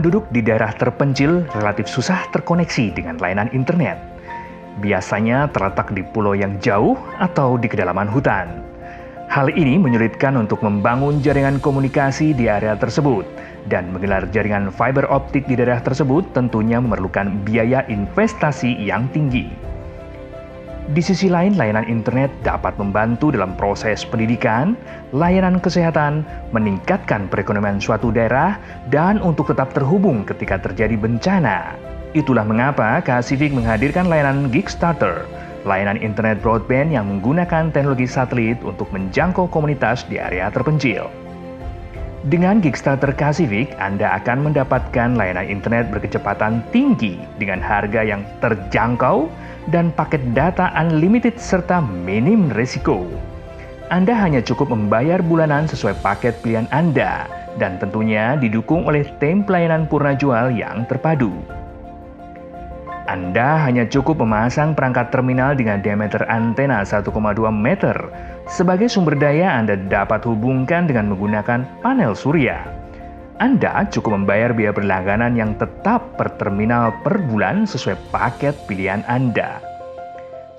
Penduduk di daerah terpencil relatif susah terkoneksi dengan layanan internet. Biasanya terletak di pulau yang jauh atau di kedalaman hutan. Hal ini menyulitkan untuk membangun jaringan komunikasi di area tersebut, dan menggelar jaringan fiber optik di daerah tersebut tentunya memerlukan biaya investasi yang tinggi. Di sisi lain, layanan internet dapat membantu dalam proses pendidikan, layanan kesehatan, meningkatkan perekonomian suatu daerah, dan untuk tetap terhubung ketika terjadi bencana. Itulah mengapa Kasivik menghadirkan layanan Gigstarter, layanan internet broadband yang menggunakan teknologi satelit untuk menjangkau komunitas di area terpencil. Dengan Gigstarter Kasivik, Anda akan mendapatkan layanan internet berkecepatan tinggi dengan harga yang terjangkau dan paket data unlimited serta minim risiko. Anda hanya cukup membayar bulanan sesuai paket pilihan Anda dan tentunya didukung oleh tim pelayanan purna jual yang terpadu. Anda hanya cukup memasang perangkat terminal dengan diameter antena 1,2 meter. Sebagai sumber daya, Anda dapat hubungkan dengan menggunakan panel surya. Anda cukup membayar biaya berlangganan yang tetap per terminal per bulan sesuai paket pilihan Anda.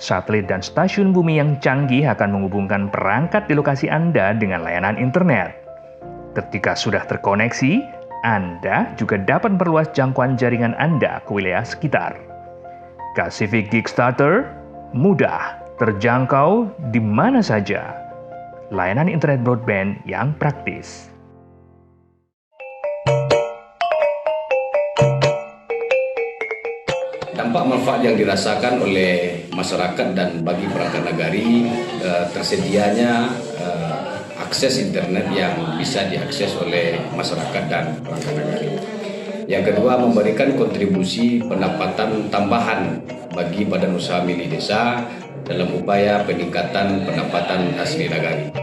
Satelit dan stasiun bumi yang canggih akan menghubungkan perangkat di lokasi Anda dengan layanan internet. Ketika sudah terkoneksi, Anda juga dapat memperluas jangkauan jaringan Anda ke wilayah sekitar. Kasivik Gigstarter, mudah, terjangkau di mana saja. Layanan internet broadband yang praktis. Dampak manfaat yang dirasakan oleh masyarakat dan bagi perangkat nagari, tersedianya akses internet yang bisa diakses oleh masyarakat dan perangkat nagari. Yang kedua, memberikan kontribusi pendapatan tambahan bagi badan usaha milik desa dalam upaya peningkatan pendapatan asli nagari.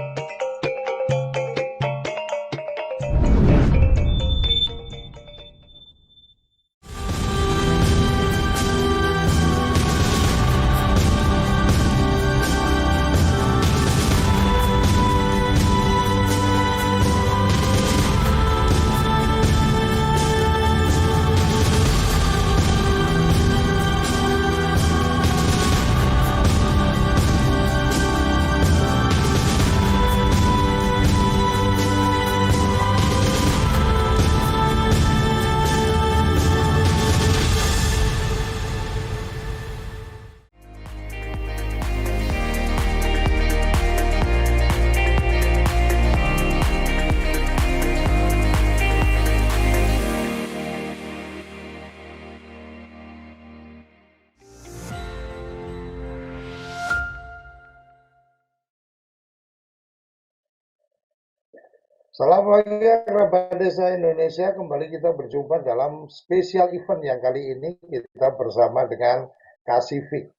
Selamat pagi kerabat desa Indonesia, kembali kita berjumpa dalam spesial event yang kali ini kita bersama dengan Kasivik,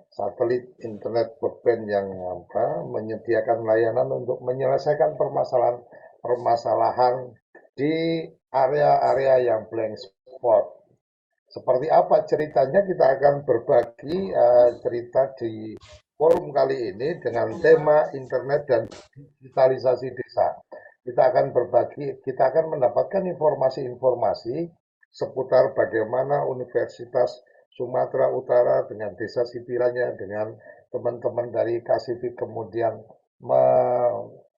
satelit internet broadband yang menyediakan layanan untuk menyelesaikan permasalahan di area-area yang blank spot. Seperti apa ceritanya, kita akan berbagi cerita di forum kali ini dengan tema internet dan digitalisasi desa. Kita akan mendapatkan informasi-informasi seputar bagaimana Universitas Sumatera Utara dengan desa sipirannya, dengan teman-teman dari Kasivik kemudian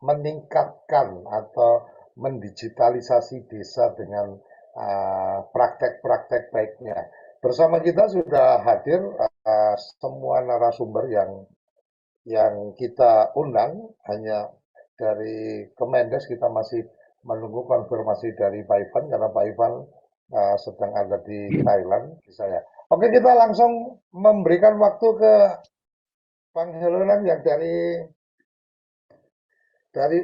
meningkatkan atau mendigitalisasi desa dengan praktek-praktek baiknya. Bersama kita sudah hadir semua narasumber yang kita undang. Hanya dari Kemendes kita masih menunggu konfirmasi dari Pak Ivan, karena Pak Ivan sedang ada di Thailand. Oke, kita langsung memberikan waktu ke Bang Helonan yang dari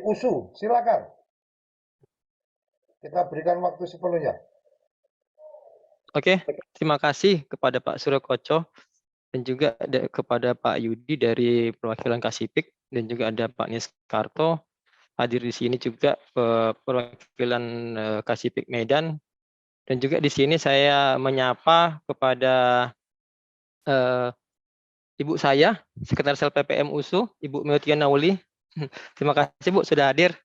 USU. Silakan. Kita berikan waktu sepenuhnya. Oke, terima kasih kepada Pak Surokoco dan juga kepada Pak Yudi dari perwakilan Kasivik, dan juga ada Pak Niskarto hadir di sini juga perwakilan Kasivik Medan, dan juga di sini saya menyapa kepada ibu saya, Sekretaris LPPM USU, Ibu Meotia Nauli. Terima kasih Bu sudah hadir,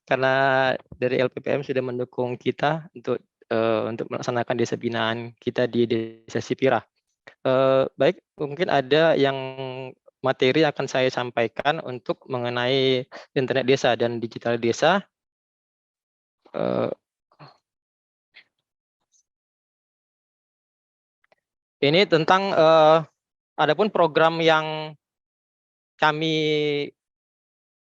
karena dari LPPM sudah mendukung kita untuk untuk melaksanakan desa binaan kita di Desa Sipira. Baik, mungkin ada yang materi akan saya sampaikan untuk mengenai internet desa dan digital desa. Ini tentang adapun program yang kami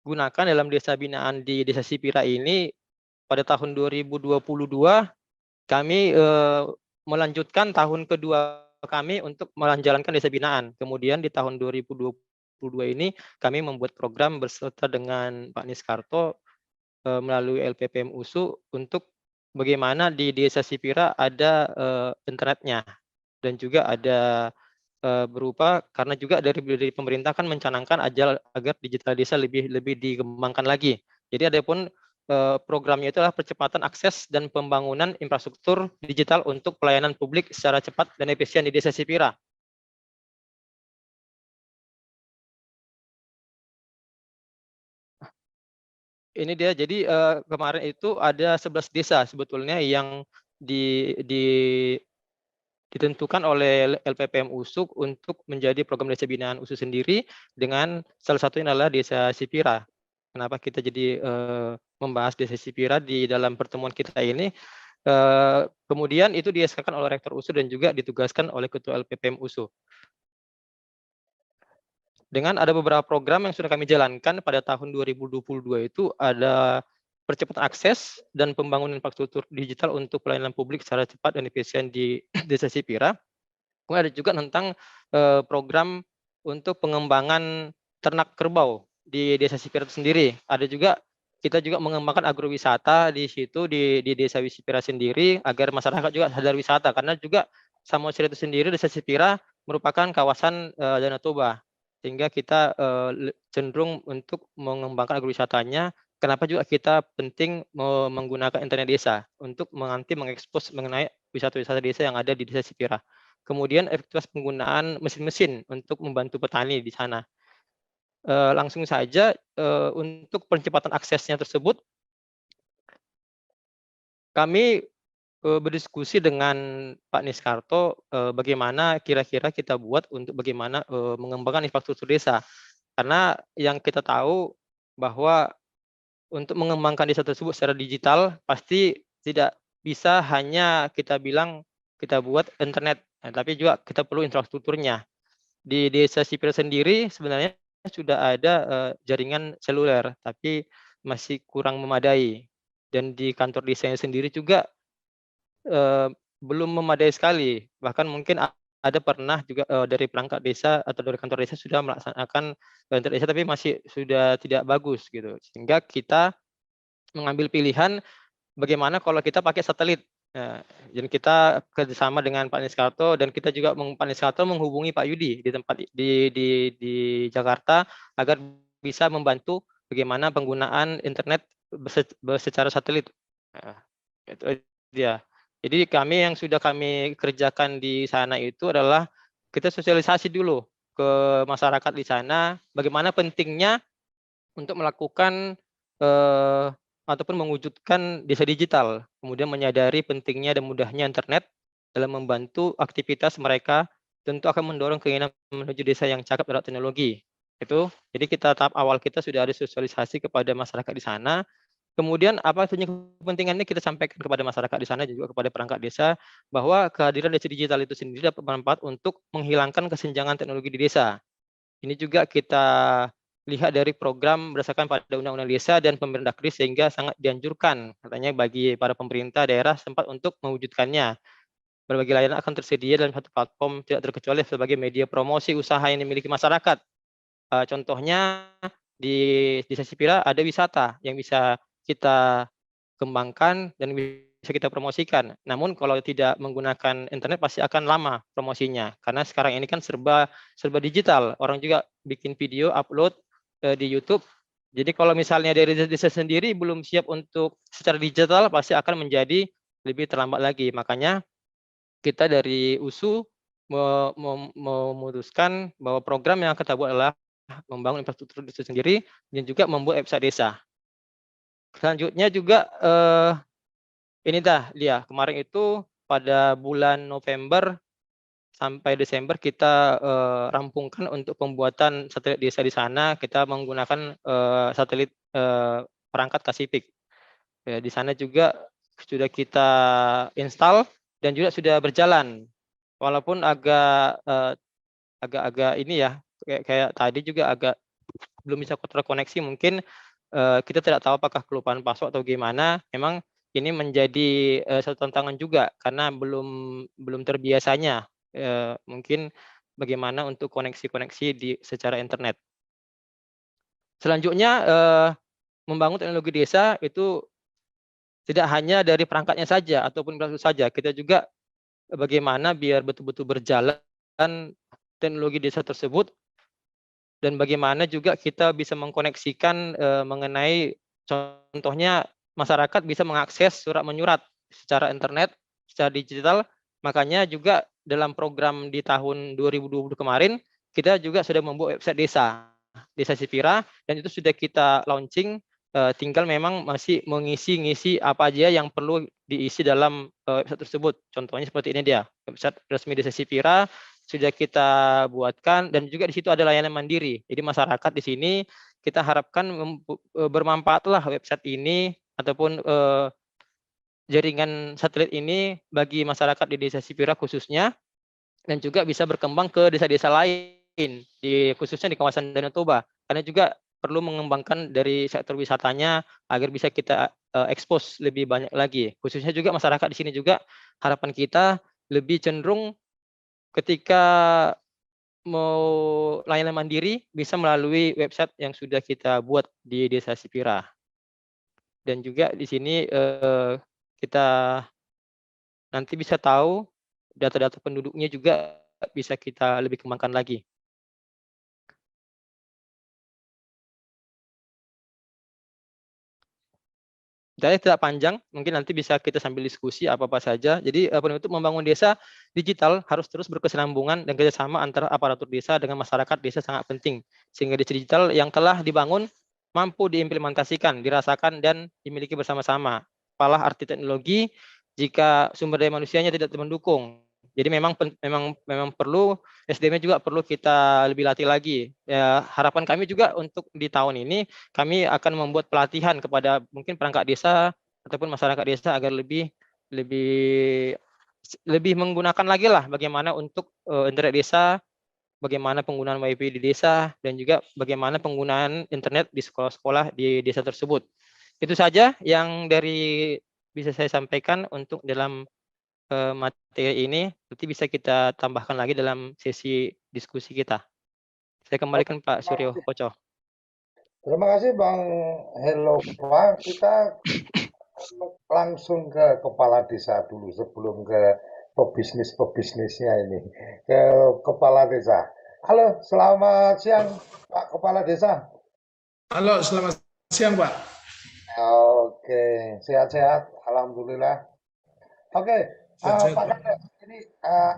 gunakan dalam desa binaan di Desa Sipira ini pada tahun 2022 kami melanjutkan tahun kedua kami untuk menjalankan desa binaan. Kemudian di tahun 2022 ini kami membuat program berserta dengan Pak Niskarto melalui LPPM USU untuk bagaimana di Desa Sipira ada internetnya, dan juga ada berupa karena juga dari pemerintah kan mencanangkan agar digital desa lebih dikembangkan lagi. Jadi adapun programnya itu adalah percepatan akses dan pembangunan infrastruktur digital untuk pelayanan publik secara cepat dan efisien di Desa Sipira. Ini dia, jadi kemarin itu ada 11 desa sebetulnya yang ditentukan oleh LPPM USU untuk menjadi program desa binaan USU sendiri, dengan salah satunya adalah Desa Sipira. Kenapa kita jadi membahas Desa Sipira di dalam pertemuan kita ini? Kemudian itu dieskakan oleh Rektor USU dan juga ditugaskan oleh Ketua LPPM USU. Dengan ada beberapa program yang sudah kami jalankan pada tahun 2022 itu ada percepatan akses dan pembangunan infrastruktur digital untuk pelayanan publik secara cepat dan efisien di Desa Sipira. Kemudian ada juga tentang program untuk pengembangan ternak kerbau di Desa Sipira itu sendiri. Ada juga kita juga mengembangkan agrowisata di situ di Desa Sipira sendiri agar masyarakat juga sadar wisata, karena juga Samosir itu sendiri Desa Sipira merupakan kawasan Danau Toba, sehingga kita cenderung untuk mengembangkan agrowisatanya. Kenapa juga kita penting menggunakan internet desa untuk mengekspos mengenai wisata-wisata desa yang ada di Desa Sipira. Kemudian efektivitas penggunaan mesin-mesin untuk membantu petani di sana. Langsung saja untuk percepatan aksesnya tersebut, kami berdiskusi dengan Pak Niskarto bagaimana kira-kira kita buat untuk bagaimana mengembangkan infrastruktur desa. Karena yang kita tahu bahwa untuk mengembangkan desa tersebut secara digital pasti tidak bisa hanya kita bilang kita buat internet, tapi juga kita perlu infrastrukturnya. Di Desa Sipira sendiri sebenarnya sudah ada jaringan seluler, tapi masih kurang memadai. Dan di kantor desanya sendiri juga belum memadai sekali. Bahkan mungkin ada pernah juga dari perangkat desa atau dari kantor desa sudah melaksanakan internet desa, tapi masih sudah tidak bagus gitu. Sehingga kita mengambil pilihan bagaimana kalau kita pakai satelit. Nah, dan kita kerjasama dengan Pak Niskarto, dan kita juga Pak Niskarto menghubungi Pak Yudi di tempat di Jakarta agar bisa membantu bagaimana penggunaan internet secara satelit. Nah, itu dia. Jadi kami yang sudah kami kerjakan di sana itu adalah kita sosialisasi dulu ke masyarakat di sana bagaimana pentingnya untuk melakukan ataupun mewujudkan desa digital, kemudian menyadari pentingnya dan mudahnya internet dalam membantu aktivitas mereka, tentu akan mendorong keinginan menuju desa yang cakep terhadap teknologi. Itu, jadi kita tahap awal kita sudah ada sosialisasi kepada masyarakat di sana. Kemudian apa saja kepentingannya kita sampaikan kepada masyarakat di sana dan juga kepada perangkat desa bahwa kehadiran desa digital itu sendiri dapat bermanfaat untuk menghilangkan kesenjangan teknologi di desa. Ini juga kita lihat dari program berdasarkan pada Undang-Undang Desa dan Pemerintah Kris, sehingga sangat dianjurkan katanya bagi para pemerintah daerah sempat untuk mewujudkannya. Berbagai layanan akan tersedia dalam satu platform tidak terkecuali sebagai media promosi usaha yang dimiliki masyarakat. Contohnya di Desa Sipira ada wisata yang bisa kita kembangkan dan bisa kita promosikan. Namun kalau tidak menggunakan internet pasti akan lama promosinya, karena sekarang ini kan serba digital. Orang juga bikin video upload di YouTube. Jadi kalau misalnya dari desa sendiri belum siap untuk secara digital pasti akan menjadi lebih terlambat lagi. Makanya kita dari USU memutuskan bahwa program yang kita buat adalah membangun infrastruktur desa sendiri dan juga membuat website desa. Selanjutnya juga Ini dah dia kemarin itu pada bulan November sampai Desember kita rampungkan untuk pembuatan satelit desa di sana. Kita menggunakan satelit perangkat Kasipik. Ya, di sana juga sudah kita install dan juga sudah berjalan. Walaupun agak ini ya, kayak tadi juga agak belum bisa terkoneksi, mungkin kita tidak tahu apakah kelupaan password atau gimana. Memang ini menjadi satu tantangan juga karena belum terbiasanya mungkin bagaimana untuk koneksi-koneksi secara internet. Selanjutnya membangun teknologi desa itu tidak hanya dari perangkatnya saja ataupun infrastruktur saja, kita juga bagaimana biar betul-betul berjalan teknologi desa tersebut dan bagaimana juga kita bisa mengkoneksikan mengenai contohnya masyarakat bisa mengakses surat menyurat secara internet, secara digital. Makanya juga dalam program di tahun 2020 kemarin kita juga sudah membuat website Desa Sipira, dan itu sudah kita launching. Tinggal memang masih mengisi-ngisi apa aja yang perlu diisi dalam website tersebut. Contohnya seperti ini dia, website resmi Desa Sipira sudah kita buatkan, dan juga di situ ada layanan mandiri. Jadi masyarakat di sini kita harapkan bermanfaatlah website ini ataupun jaringan satelit ini bagi masyarakat di Desa Sipira khususnya, dan juga bisa berkembang ke desa-desa lain khususnya di kawasan Danau Toba, karena juga perlu mengembangkan dari sektor wisatanya agar bisa kita expose lebih banyak lagi. Khususnya juga masyarakat di sini juga harapan kita lebih cenderung ketika mau layanan mandiri bisa melalui website yang sudah kita buat di Desa Sipira. Dan juga di sini kita nanti bisa tahu data-data penduduknya juga bisa kita lebih kembangkan lagi. Jadi tidak panjang, mungkin nanti bisa kita sambil diskusi apa-apa saja. Jadi untuk membangun desa digital harus terus berkesinambungan dan kerjasama antara aparatur desa dengan masyarakat desa sangat penting. Sehingga desa digital yang telah dibangun mampu diimplementasikan, dirasakan, dan dimiliki bersama-sama. Apalah arti teknologi jika sumber daya manusianya tidak mendukung. Jadi memang perlu SDM-nya juga perlu kita lebih latih lagi. Ya, harapan kami juga untuk di tahun ini kami akan membuat pelatihan kepada mungkin perangkat desa ataupun masyarakat desa agar lebih menggunakan lagi lah bagaimana untuk internet desa, bagaimana penggunaan WiFi di desa, dan juga bagaimana penggunaan internet di sekolah-sekolah di desa tersebut. Itu saja yang bisa saya sampaikan untuk dalam materi ini. Nanti bisa kita tambahkan lagi dalam sesi diskusi kita. Saya kembalikan Pak Suryo Koco. Terima kasih Bang Helova. Kita langsung ke kepala desa dulu sebelum ke pebisnisnya ini. Ke kepala desa. Halo, selamat siang Pak Kepala Desa. Halo, selamat siang Pak. Oke, sehat-sehat, alhamdulillah. Oke, Sehat-sehat, Pak Pak. Kades, ini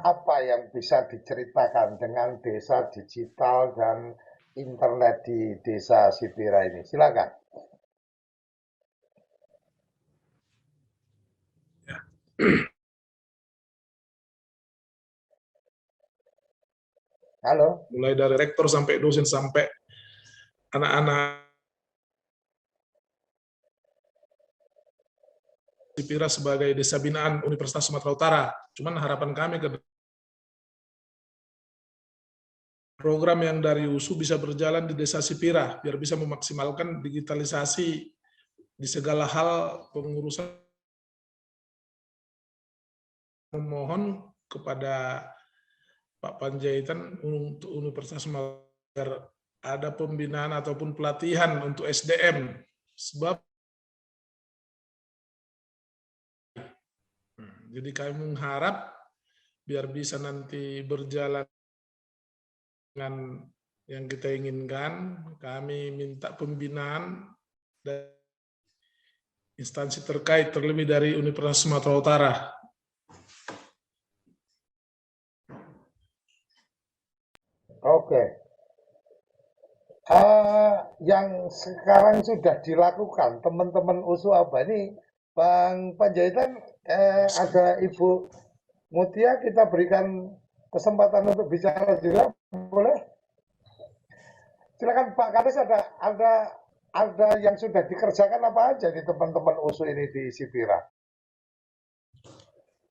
apa yang bisa diceritakan dengan desa digital dan internet di Desa Sipira ini? Silakan. Ya. Halo. Mulai dari rektor sampai dosen sampai anak-anak Sipira sebagai desa binaan Universitas Sumatera Utara. Cuman harapan kami ke program yang dari USU bisa berjalan di Desa Sipira, biar bisa memaksimalkan digitalisasi di segala hal pengurusan. Memohon kepada Pak Panjaitan untuk Universitas Sumatera agar ada pembinaan ataupun pelatihan untuk SDM, sebab jadi kami mengharap biar bisa nanti berjalan dengan yang kita inginkan. Kami minta pembinaan dari instansi terkait, terlebih dari Universitas Sumatera Utara. Oke. Yang sekarang sudah dilakukan teman-teman USU apa ini, Bang Panjaitan ada Ibu Mutia, kita berikan kesempatan untuk bicara juga, boleh? Silakan Pak Kades, ada yang sudah dikerjakan apa aja di teman-teman USU ini di Sipira?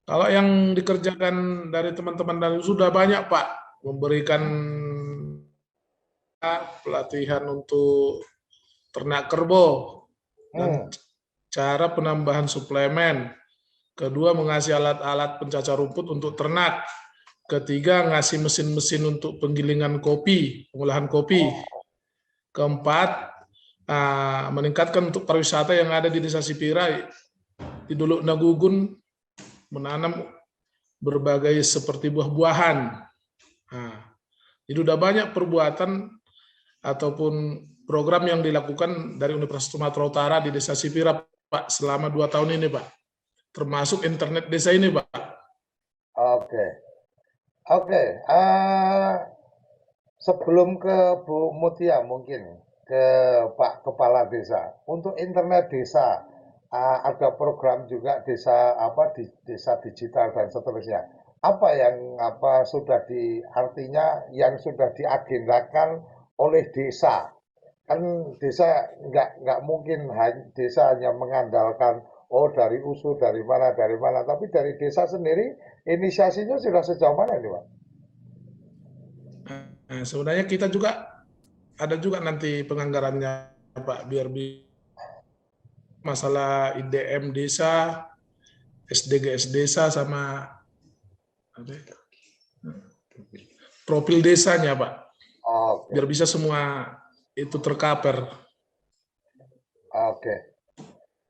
Kalau yang dikerjakan dari teman-teman dari sudah banyak Pak, memberikan pelatihan untuk ternak kerbau dan cara penambahan suplemen. Kedua, mengasih alat-alat pencacar rumput untuk ternak. Ketiga, ngasih mesin-mesin untuk penggilingan kopi, pengolahan kopi. Keempat, meningkatkan untuk pariwisata yang ada di Desa Sipira. Di Duluk Nagugun menanam berbagai seperti buah-buahan. Jadi udah banyak perbuatan ataupun program yang dilakukan dari Universitas Sumatera Utara di Desa Sipira, Pak, selama 2 tahun ini, Pak. Termasuk internet desa ini, Pak. Oke. Sebelum ke Bu Mutia, mungkin ke Pak Kepala Desa. Untuk internet desa, ada program juga desa desa digital dan seterusnya. Apa yang sudah artinya yang sudah diagendakan oleh desa? Kan desa nggak mungkin desa hanya mengandalkan dari USU dari mana, tapi dari desa sendiri inisiasinya sudah sejauh mana ini, Pak? Sebenarnya kita juga ada juga nanti penganggarannya, Pak, biar masalah IDM desa, SDGs desa, sama profil desanya, Pak. Biar bisa semua itu tercover. Oke.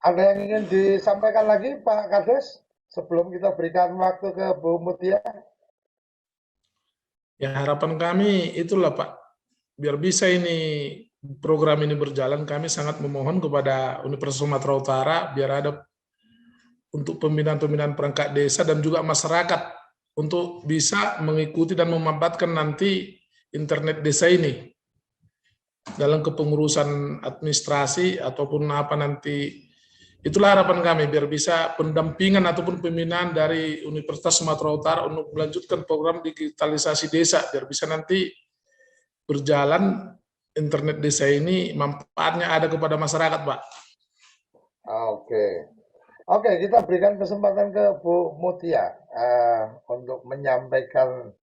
Ada yang ingin disampaikan lagi, Pak Kades, sebelum kita berikan waktu ke Bu Mutia? Ya, harapan kami itulah, Pak, biar bisa ini program ini berjalan, kami sangat memohon kepada Universitas Sumatera Utara biar ada untuk pembinaan-pembinaan perangkat desa dan juga masyarakat untuk bisa mengikuti dan memanfaatkan nanti internet desa ini dalam kepengurusan administrasi ataupun apa nanti. Itulah harapan kami biar bisa pendampingan ataupun pembinaan dari Universitas Sumatera Utara untuk melanjutkan program digitalisasi desa biar bisa nanti berjalan internet desa ini manfaatnya ada kepada masyarakat, Pak. Oke, kita berikan kesempatan ke Bu Mutia untuk menyampaikan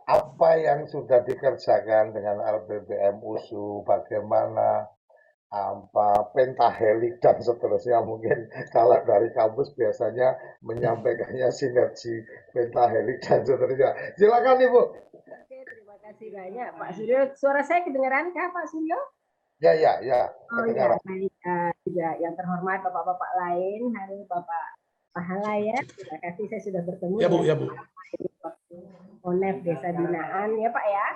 apa yang sudah dikerjakan dengan LPBM USU, bagaimana pentahelik dan seterusnya. Mungkin kalau dari kampus biasanya menyampaikannya sinergi pentahelik dan seterusnya. Silakan Ibu. Oke, terima kasih banyak Pak Suryo. Suara saya kedengeran kah Pak Suryo? Ya. Oh ya, baik. Juga yang terhormat Bapak-Bapak lain, hari Bapak Pahala ya. Terima kasih saya sudah bertemu. Ya Bu, ya Bu. ONEF Desa Binaan ya Pak ya.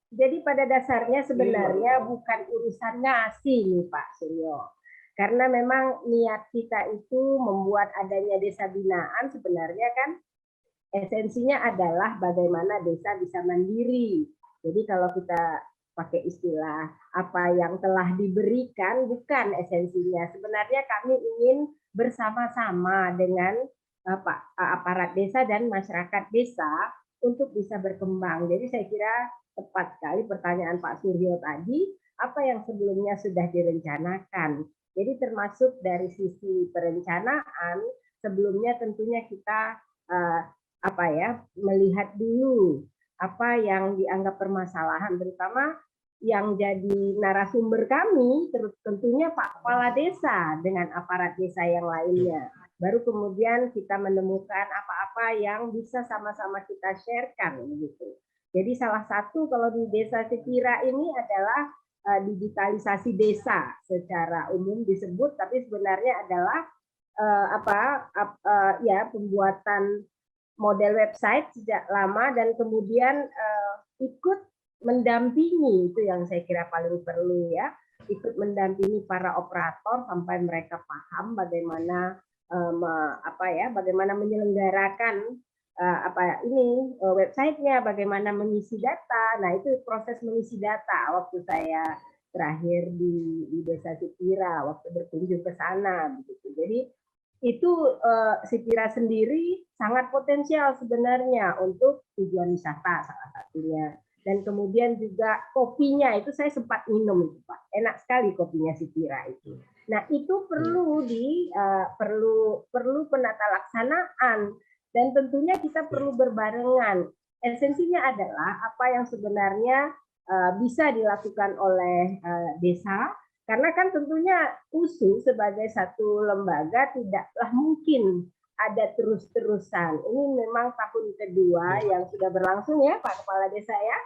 Jadi pada dasarnya sebenarnya bukan urusan ngasih nih Pak Suryo. Karena memang niat kita itu membuat adanya desa binaan sebenarnya kan esensinya adalah bagaimana desa bisa mandiri. Jadi kalau kita pakai istilah apa yang telah diberikan bukan esensinya. Sebenarnya kami ingin bersama-sama dengan aparat desa dan masyarakat desa untuk bisa berkembang. Jadi saya kira tepat sekali pertanyaan Pak Suryo tadi, apa yang sebelumnya sudah direncanakan. Jadi termasuk dari sisi perencanaan, sebelumnya tentunya kita melihat dulu apa yang dianggap permasalahan, terutama yang jadi narasumber kami, tentunya Pak Kepala Desa dengan aparat desa yang lainnya. Baru kemudian kita menemukan apa-apa yang bisa sama-sama kita sharekan gitu. Jadi salah satu kalau di Desa Sipira ini adalah digitalisasi desa secara umum disebut, tapi sebenarnya adalah pembuatan model website sejak lama dan kemudian ikut mendampingi, itu yang saya kira paling perlu ya, ikut mendampingi para operator sampai mereka paham bagaimana bagaimana menyelenggarakan websitenya, bagaimana mengisi data. Nah itu proses mengisi data waktu saya terakhir di Desa Sipira waktu berkunjung ke sana begitu. Jadi itu Sipira sendiri sangat potensial sebenarnya untuk tujuan wisata salah satunya. Dan kemudian juga kopinya itu saya sempat minum itu Pak, enak sekali kopinya Sipira itu. Nah itu perlu penata laksanaan dan tentunya kita perlu berbarengan. Esensinya adalah apa yang sebenarnya bisa dilakukan oleh desa. Karena kan tentunya USU sebagai satu lembaga tidaklah mungkin ada terus-terusan. Ini memang tahun kedua yang sudah berlangsung ya Pak Kepala Desa ya.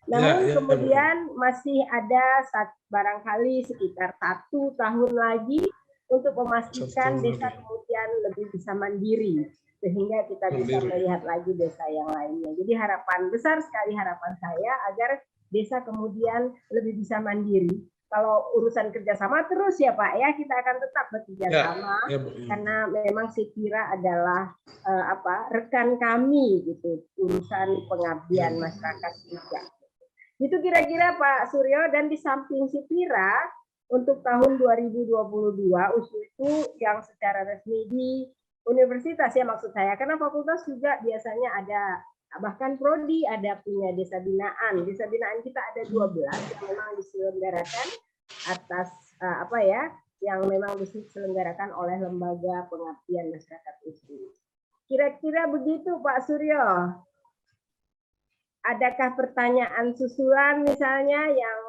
Namun kemudian masih ada barangkali sekitar 1 tahun lagi untuk memastikan desa kemudian lebih bisa mandiri. Sehingga kita bisa melihat lagi desa yang lainnya. Jadi harapan besar sekali harapan saya agar desa kemudian lebih bisa mandiri. Kalau urusan kerjasama terus ya Pak ya, kita akan tetap bekerja sama karena memang Sipira adalah rekan kami gitu, urusan pengabdian masyarakat juga. Itu kira-kira Pak Suryo. Dan di samping Sipira untuk tahun 2022 USU itu yang secara resmi di universitas ya maksud saya, karena fakultas juga biasanya ada, bahkan prodi ada punya desa binaan. Desa binaan kita ada 12 yang memang diselenggarakan atas yang memang diselenggarakan oleh lembaga pengabdian masyarakat USU. Kira-kira begitu Pak Suryo. Adakah pertanyaan susulan misalnya yang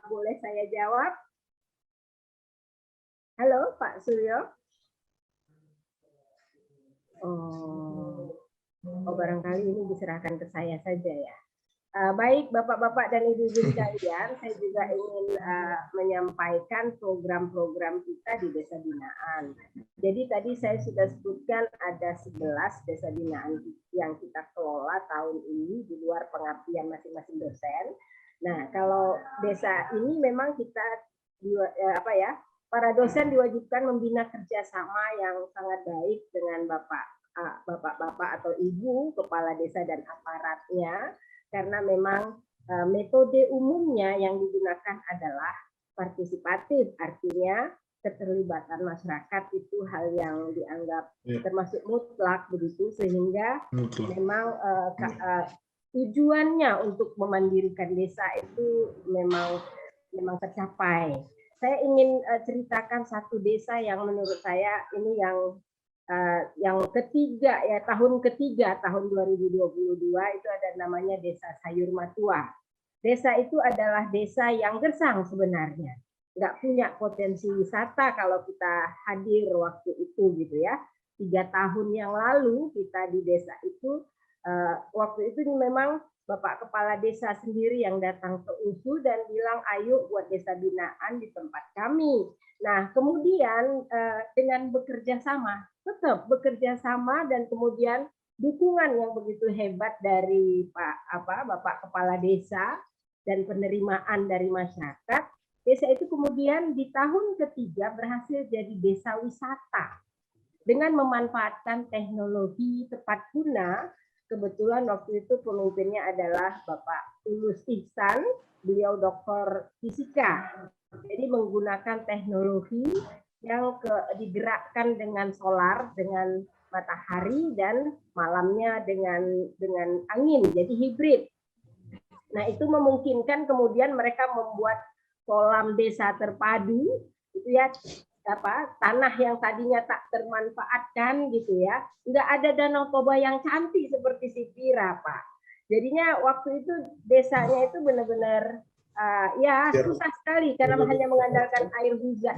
boleh saya jawab? Halo Pak Suryo. Oh barangkali ini diserahkan ke saya saja ya. Baik Bapak-bapak dan Ibu-ibu sekalian, saya juga ingin menyampaikan program-program kita di desa binaan. Jadi tadi saya sudah sebutkan ada 11 desa binaan yang kita kelola tahun ini di luar pengabdian masing-masing dosen. Nah, kalau desa ini memang kita para dosen diwajibkan membina kerjasama yang sangat baik dengan bapak-bapak atau ibu kepala desa dan aparatnya. Karena memang metode umumnya yang digunakan adalah partisipatif, artinya keterlibatan masyarakat itu hal yang dianggap termasuk mutlak begitu, sehingga memang tujuannya untuk memandirikan desa itu memang tercapai. Saya ingin ceritakan satu desa yang menurut saya ini yang ketiga ya, tahun ketiga tahun 2022 itu ada namanya Desa Sayur Matua. Desa itu adalah desa yang gersang sebenarnya, nggak punya potensi wisata kalau kita hadir waktu itu gitu ya. 3 tahun yang lalu kita di desa itu waktu itu memang Bapak Kepala Desa sendiri yang datang ke USU dan bilang ayo buat desa binaan di tempat kami. Nah kemudian dengan bekerja sama, tetap bekerja sama dan kemudian dukungan yang begitu hebat dari Bapak Kepala Desa dan penerimaan dari masyarakat, desa itu kemudian di tahun ketiga berhasil jadi desa wisata dengan memanfaatkan teknologi tepat guna. Kebetulan waktu itu pemimpinnya adalah Bapak Tulus Ihsan, beliau doktor fisika. Jadi menggunakan teknologi yang digerakkan dengan solar, dengan matahari, dan malamnya dengan angin, jadi hibrid. Nah itu memungkinkan kemudian mereka membuat kolam desa terpadu, itu ya tanah yang tadinya tak termanfaatkan gitu ya, nggak ada danau toba yang cantik seperti Sipira Pak. Jadinya waktu itu desanya itu benar-benar susah sekali karena hanya mengandalkan air hujan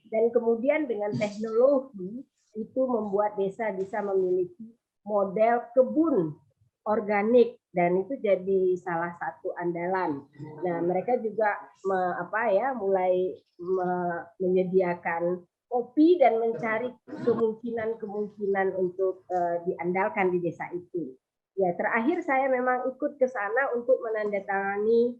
dan kemudian dengan teknologi itu membuat desa bisa memiliki model kebun organik dan itu jadi salah satu andalan. Nah mereka juga mulai menyediakan kopi dan mencari kemungkinan untuk diandalkan di desa itu. Ya terakhir saya memang ikut ke sana untuk menandatangani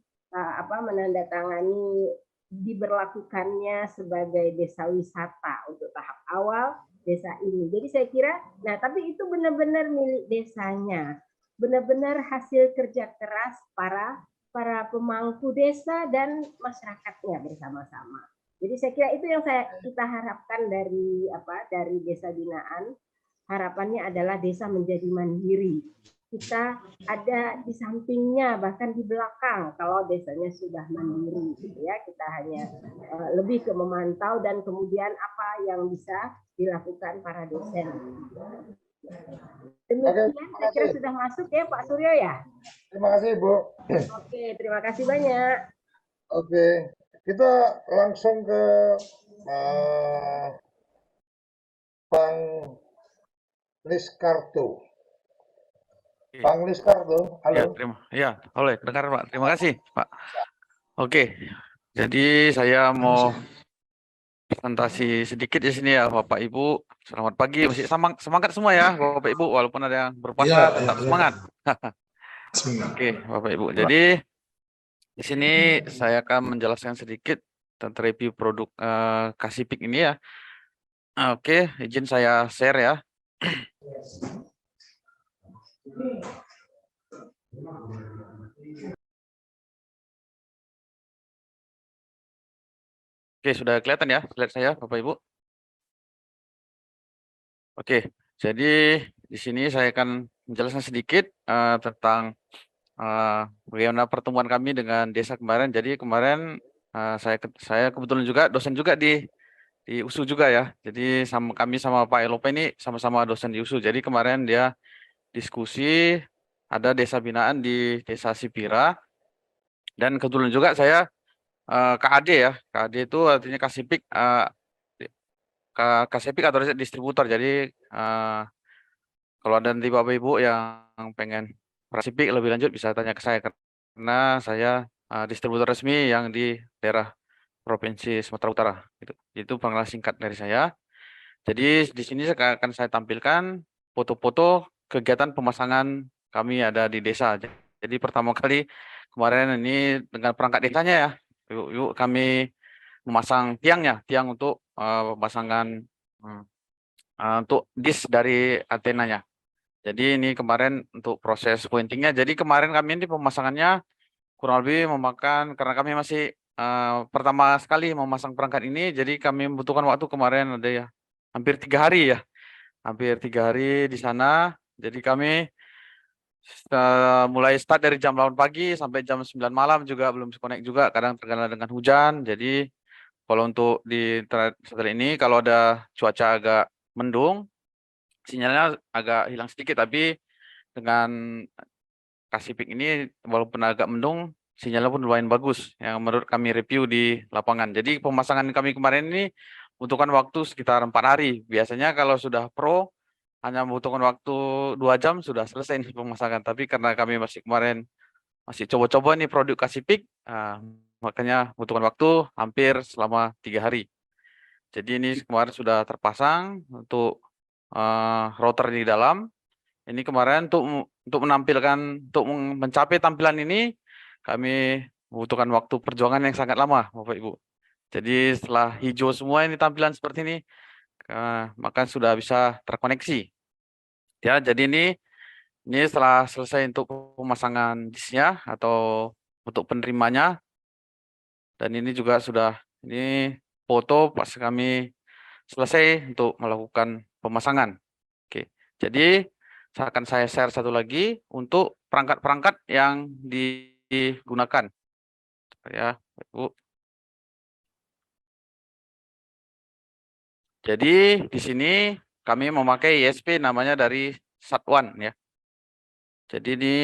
diberlakukannya sebagai desa wisata untuk tahap awal desa ini. Jadi saya kira, nah tapi itu benar-benar milik desanya, benar-benar hasil kerja keras para pemangku desa dan masyarakatnya bersama-sama. Jadi saya kira itu yang kita harapkan dari desa binaan. Harapannya adalah desa menjadi mandiri. Kita ada di sampingnya, bahkan di belakang kalau desanya sudah mandiri, gitu ya. Kita hanya lebih ke memantau dan kemudian apa yang bisa dilakukan para dosen. Demikian, saya kira sudah masuk ya Pak Suryo ya. Terima kasih Ibu. Oke, terima kasih banyak. Oke, kita langsung ke Bang Liskarto. Bang Liskarto, halo. Oleh dengar Pak. Terima kasih Pak. Oke, jadi saya mau presentasi sedikit di sini ya Bapak Ibu. Selamat pagi, masih semangat semua ya Bapak Ibu, walaupun ada yang berpuasa tetap semangat. Oke, Bapak Ibu. Jadi di sini saya akan menjelaskan sedikit tentang review produk Kasipik ini ya. Oke, izin saya share ya. Oke, sudah kelihatan ya slide saya, Bapak Ibu? Oke, jadi di sini saya akan menjelaskan sedikit tentang bagaimana pertemuan kami dengan desa kemarin. Jadi kemarin saya kebetulan juga dosen juga di USU juga ya. Jadi kami sama Pak Elope ini sama-sama dosen di USU. Jadi kemarin dia diskusi ada desa binaan di Desa Sipira. Dan kebetulan juga saya KAD ya. KAD itu artinya Kasipik Kasipik atau distributor. Jadi kalau ada nanti Bapak Ibu yang pengen Kasipik lebih lanjut bisa tanya ke saya karena saya distributor resmi yang di daerah Provinsi Sumatera Utara. Itu pengenalan singkat dari saya. Jadi di sini akan saya tampilkan foto-foto kegiatan pemasangan kami ada di desa. Jadi pertama kali kemarin ini dengan perangkat desanya ya, yuk kami memasang tiang untuk pemasangan untuk disk dari antenanya. Jadi ini kemarin untuk proses pointingnya. Jadi kemarin kami ini pemasangannya kurang lebih memakan karena kami masih pertama sekali memasang perangkat ini. Jadi kami membutuhkan waktu kemarin ada ya hampir 3 hari ya, hampir 3 hari di sana. Jadi kami mulai start dari jam 8 pagi sampai jam 9 malam juga belum connect juga. Kadang terkendala dengan hujan. Jadi kalau untuk di setelah ini kalau ada cuaca agak mendung, sinyalnya agak hilang sedikit, tapi dengan Kasipik ini walaupun agak mendung, sinyalnya pun lumayan bagus yang menurut kami review di lapangan. Jadi pemasangan kami kemarin ini membutuhkan waktu sekitar 4 hari. Biasanya kalau sudah pro hanya membutuhkan waktu 2 jam sudah selesai nih pemasangan. Tapi karena kami kemarin masih coba-coba nih produk Kasipik, makanya membutuhkan waktu hampir selama 3 hari. Jadi ini kemarin sudah terpasang untuk router di dalam. Ini kemarin untuk mencapai tampilan ini kami membutuhkan waktu perjuangan yang sangat lama, Bapak Ibu. Jadi setelah hijau semua ini tampilan seperti ini, maka sudah bisa terkoneksi. Ya, jadi ini setelah selesai untuk pemasangan disknya atau untuk penerimanya, dan ini juga sudah ini foto pas kami selesai untuk melakukan pemasangan. Oke, jadi akan saya share satu lagi untuk perangkat-perangkat yang digunakan. Ya, Bu. Jadi di sini kami memakai ISP namanya dari Sat1 ya. Jadi ini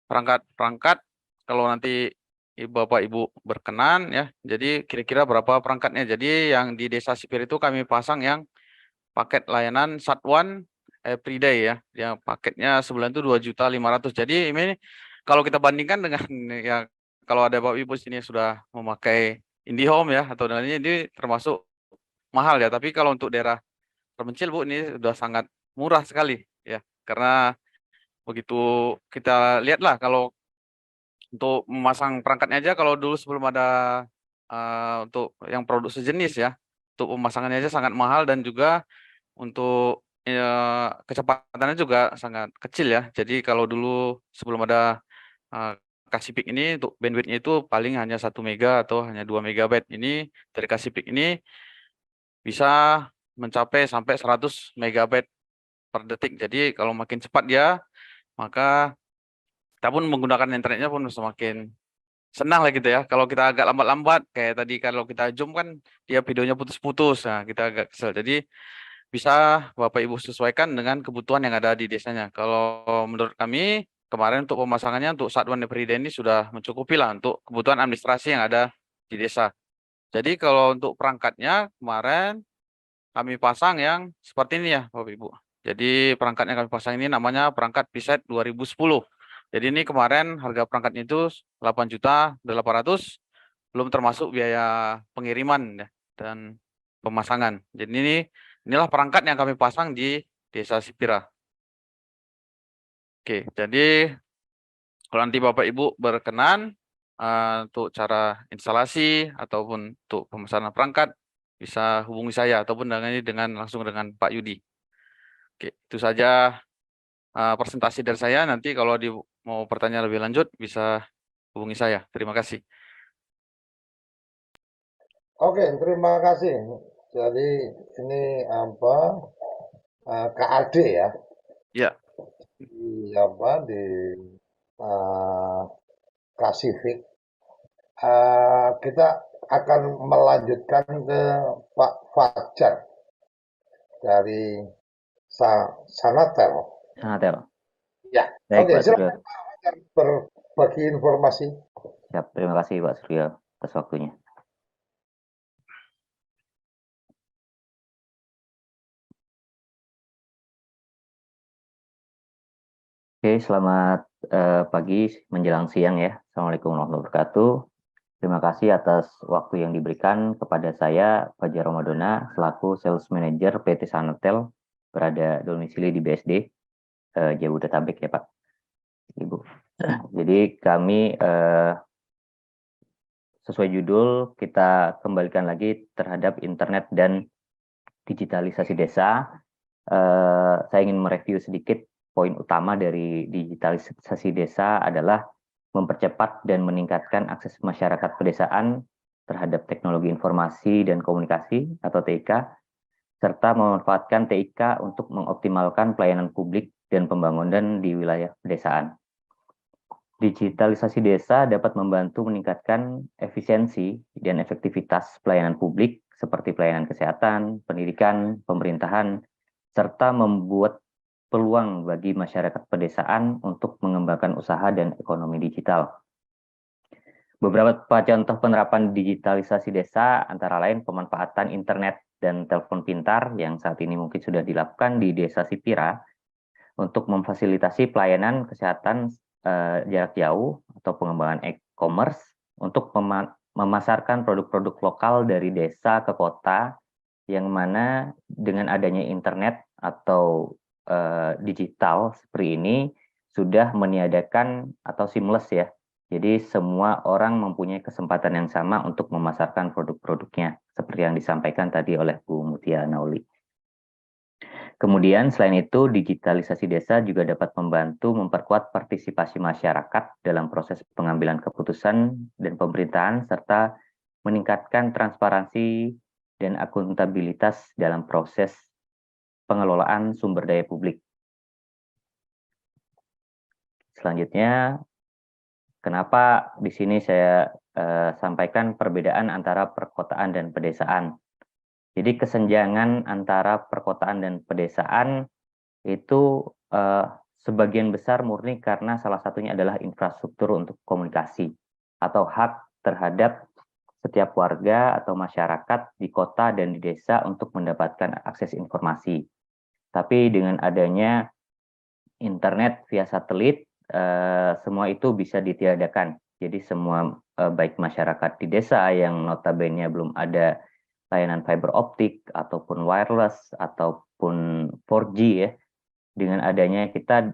perangkat-perangkat kalau nanti Bapak Ibu berkenan ya. Jadi kira-kira berapa perangkatnya. Jadi yang di Desa Sipir itu kami pasang yang paket layanan Sat1 everyday ya. Yang paketnya sebulan itu 2.500.000. Jadi ini kalau kita bandingkan dengan ya kalau ada Bapak Ibu sini sudah memakai IndiHome ya atau lainnya ini termasuk mahal ya. Tapi kalau untuk daerah terpencil Bu ini sudah sangat murah sekali ya. Karena begitu kita lihatlah kalau untuk memasang perangkatnya aja kalau dulu sebelum ada untuk yang produk sejenis ya, untuk pemasangannya aja sangat mahal dan juga untuk kecepatannya juga sangat kecil ya. Jadi kalau dulu sebelum ada Kasipik ini untuk bandwidth-nya itu paling hanya 1 mega atau hanya 2 megabyte. Ini dari Kasipik ini bisa mencapai sampai 100 megabyte per detik. Jadi kalau makin cepat dia, maka kita pun menggunakan internetnya pun semakin senang lah gitu ya. Kalau kita agak lambat-lambat, kayak tadi kalau kita zoom kan dia videonya putus-putus. Nah, kita agak kesel. Jadi bisa Bapak Ibu sesuaikan dengan kebutuhan yang ada di desanya. Kalau menurut kami, kemarin untuk pemasangannya untuk Satuan Everyday ini sudah mencukupi lah untuk kebutuhan administrasi yang ada di desa. Jadi kalau untuk perangkatnya kemarin kami pasang yang seperti ini ya Bapak Ibu. Jadi perangkat yang kami pasang ini namanya perangkat Piset 2010. Jadi ini kemarin harga perangkatnya itu 8.800.000, belum termasuk biaya pengiriman ya, dan pemasangan. Jadi inilah perangkat yang kami pasang di Desa Sipira. Oke, jadi kalau nanti Bapak Ibu berkenan untuk cara instalasi ataupun untuk pemesanan perangkat, bisa hubungi saya ataupun langsung dengan Pak Yudi. Oke, itu saja presentasi dari saya. Nanti kalau mau pertanyaan lebih lanjut bisa hubungi saya. Terima kasih. Oke, terima kasih. Jadi ini apa KAD ya? Ya. Di Kasifik. Kita akan melanjutkan ke Pak Fajar dari Sanatel. Sanatel. Ya. Baik, Oke, Pak Suryo. silakan berbagi informasi. Siap, terima kasih Pak Suryo atas waktunya. Oke, selamat pagi menjelang siang ya. Assalamualaikum warahmatullahi wabarakatuh. Terima kasih atas waktu yang diberikan kepada saya, Fajar Ramadona, selaku Sales Manager PT Sanatel, berada domisili di BSD, Jabodetabek ya Pak, Ibu. Jadi kami sesuai judul, kita kembalikan lagi terhadap internet dan digitalisasi desa. Saya ingin mereview sedikit poin utama dari digitalisasi desa adalah mempercepat dan meningkatkan akses masyarakat pedesaan terhadap teknologi informasi dan komunikasi atau TIK, serta memanfaatkan TIK untuk mengoptimalkan pelayanan publik dan pembangunan di wilayah pedesaan. Digitalisasi desa dapat membantu meningkatkan efisiensi dan efektivitas pelayanan publik seperti pelayanan kesehatan, pendidikan, pemerintahan, serta membuat peluang bagi masyarakat pedesaan untuk mengembangkan usaha dan ekonomi digital. Beberapa contoh penerapan digitalisasi desa antara lain pemanfaatan internet dan telepon pintar yang saat ini mungkin sudah dilakukan di Desa Sipira untuk memfasilitasi pelayanan kesehatan jarak jauh atau pengembangan e-commerce untuk memasarkan produk-produk lokal dari desa ke kota, yang mana dengan adanya internet atau digital seperti ini sudah meniadakan atau seamless ya. Jadi semua orang mempunyai kesempatan yang sama untuk memasarkan produk-produknya seperti yang disampaikan tadi oleh Bu Mutia Nauli. Kemudian selain itu digitalisasi desa juga dapat membantu memperkuat partisipasi masyarakat dalam proses pengambilan keputusan dan pemerintahan serta meningkatkan transparansi dan akuntabilitas dalam proses pengelolaan sumber daya publik. Selanjutnya, kenapa di sini saya sampaikan perbedaan antara perkotaan dan pedesaan. Jadi kesenjangan antara perkotaan dan pedesaan itu sebagian besar murni karena salah satunya adalah infrastruktur untuk komunikasi atau hak terhadap setiap warga atau masyarakat di kota dan di desa untuk mendapatkan akses informasi. Tapi dengan adanya internet via satelit, semua itu bisa ditiadakan. Jadi semua baik masyarakat di desa yang notabene belum ada layanan fiber optik ataupun wireless ataupun 4G ya, dengan adanya kita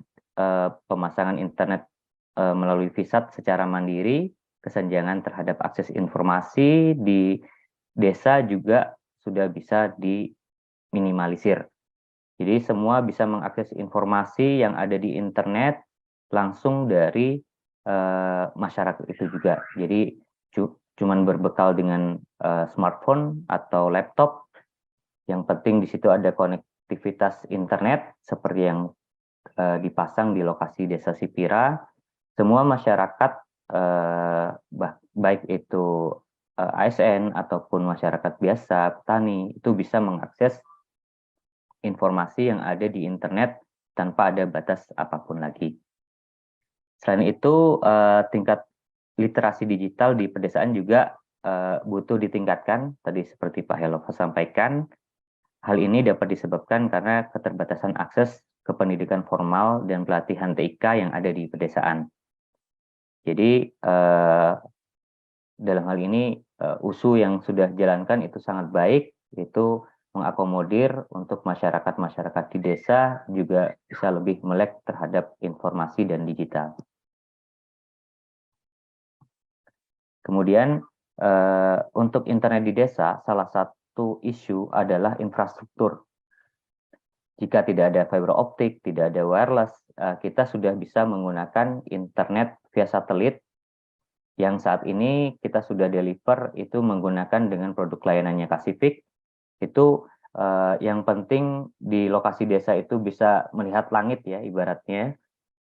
pemasangan internet melalui VSAT secara mandiri, kesenjangan terhadap akses informasi di desa juga sudah bisa diminimalisir. Jadi semua bisa mengakses informasi yang ada di internet langsung dari masyarakat itu juga. Jadi cuman berbekal dengan smartphone atau laptop, yang penting di situ ada konektivitas internet seperti yang dipasang di lokasi Desa Sipira. Semua masyarakat baik itu ASN ataupun masyarakat biasa, petani, itu bisa mengakses informasi yang ada di internet tanpa ada batas apapun lagi. Selain itu, tingkat literasi digital di pedesaan juga butuh ditingkatkan. Tadi seperti Pak Helova sampaikan, hal ini dapat disebabkan karena keterbatasan akses ke pendidikan formal dan pelatihan TIK yang ada di pedesaan. Jadi, dalam hal ini USU yang sudah dijalankan itu sangat baik, itu mengakomodir untuk masyarakat-masyarakat di desa juga bisa lebih melek terhadap informasi dan digital. Kemudian untuk internet di desa, salah satu isu adalah infrastruktur. Jika tidak ada fiber optik, tidak ada wireless, kita sudah bisa menggunakan internet via satelit yang saat ini kita sudah deliver itu menggunakan dengan produk layanannya Kasifik. Itu yang penting di lokasi desa itu bisa melihat langit ya, ibaratnya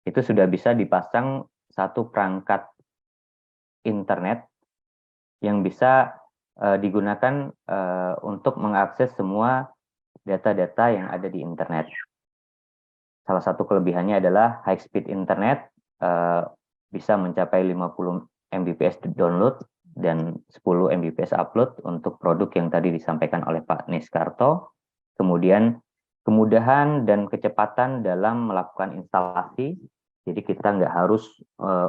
itu sudah bisa dipasang satu perangkat internet yang bisa digunakan untuk mengakses semua data-data yang ada di internet. Salah satu kelebihannya adalah high speed internet, bisa mencapai 50 Mbps download dan 10 Mbps upload untuk produk yang tadi disampaikan oleh Pak Niskarto. Kemudian kemudahan dan kecepatan dalam melakukan instalasi, jadi kita nggak harus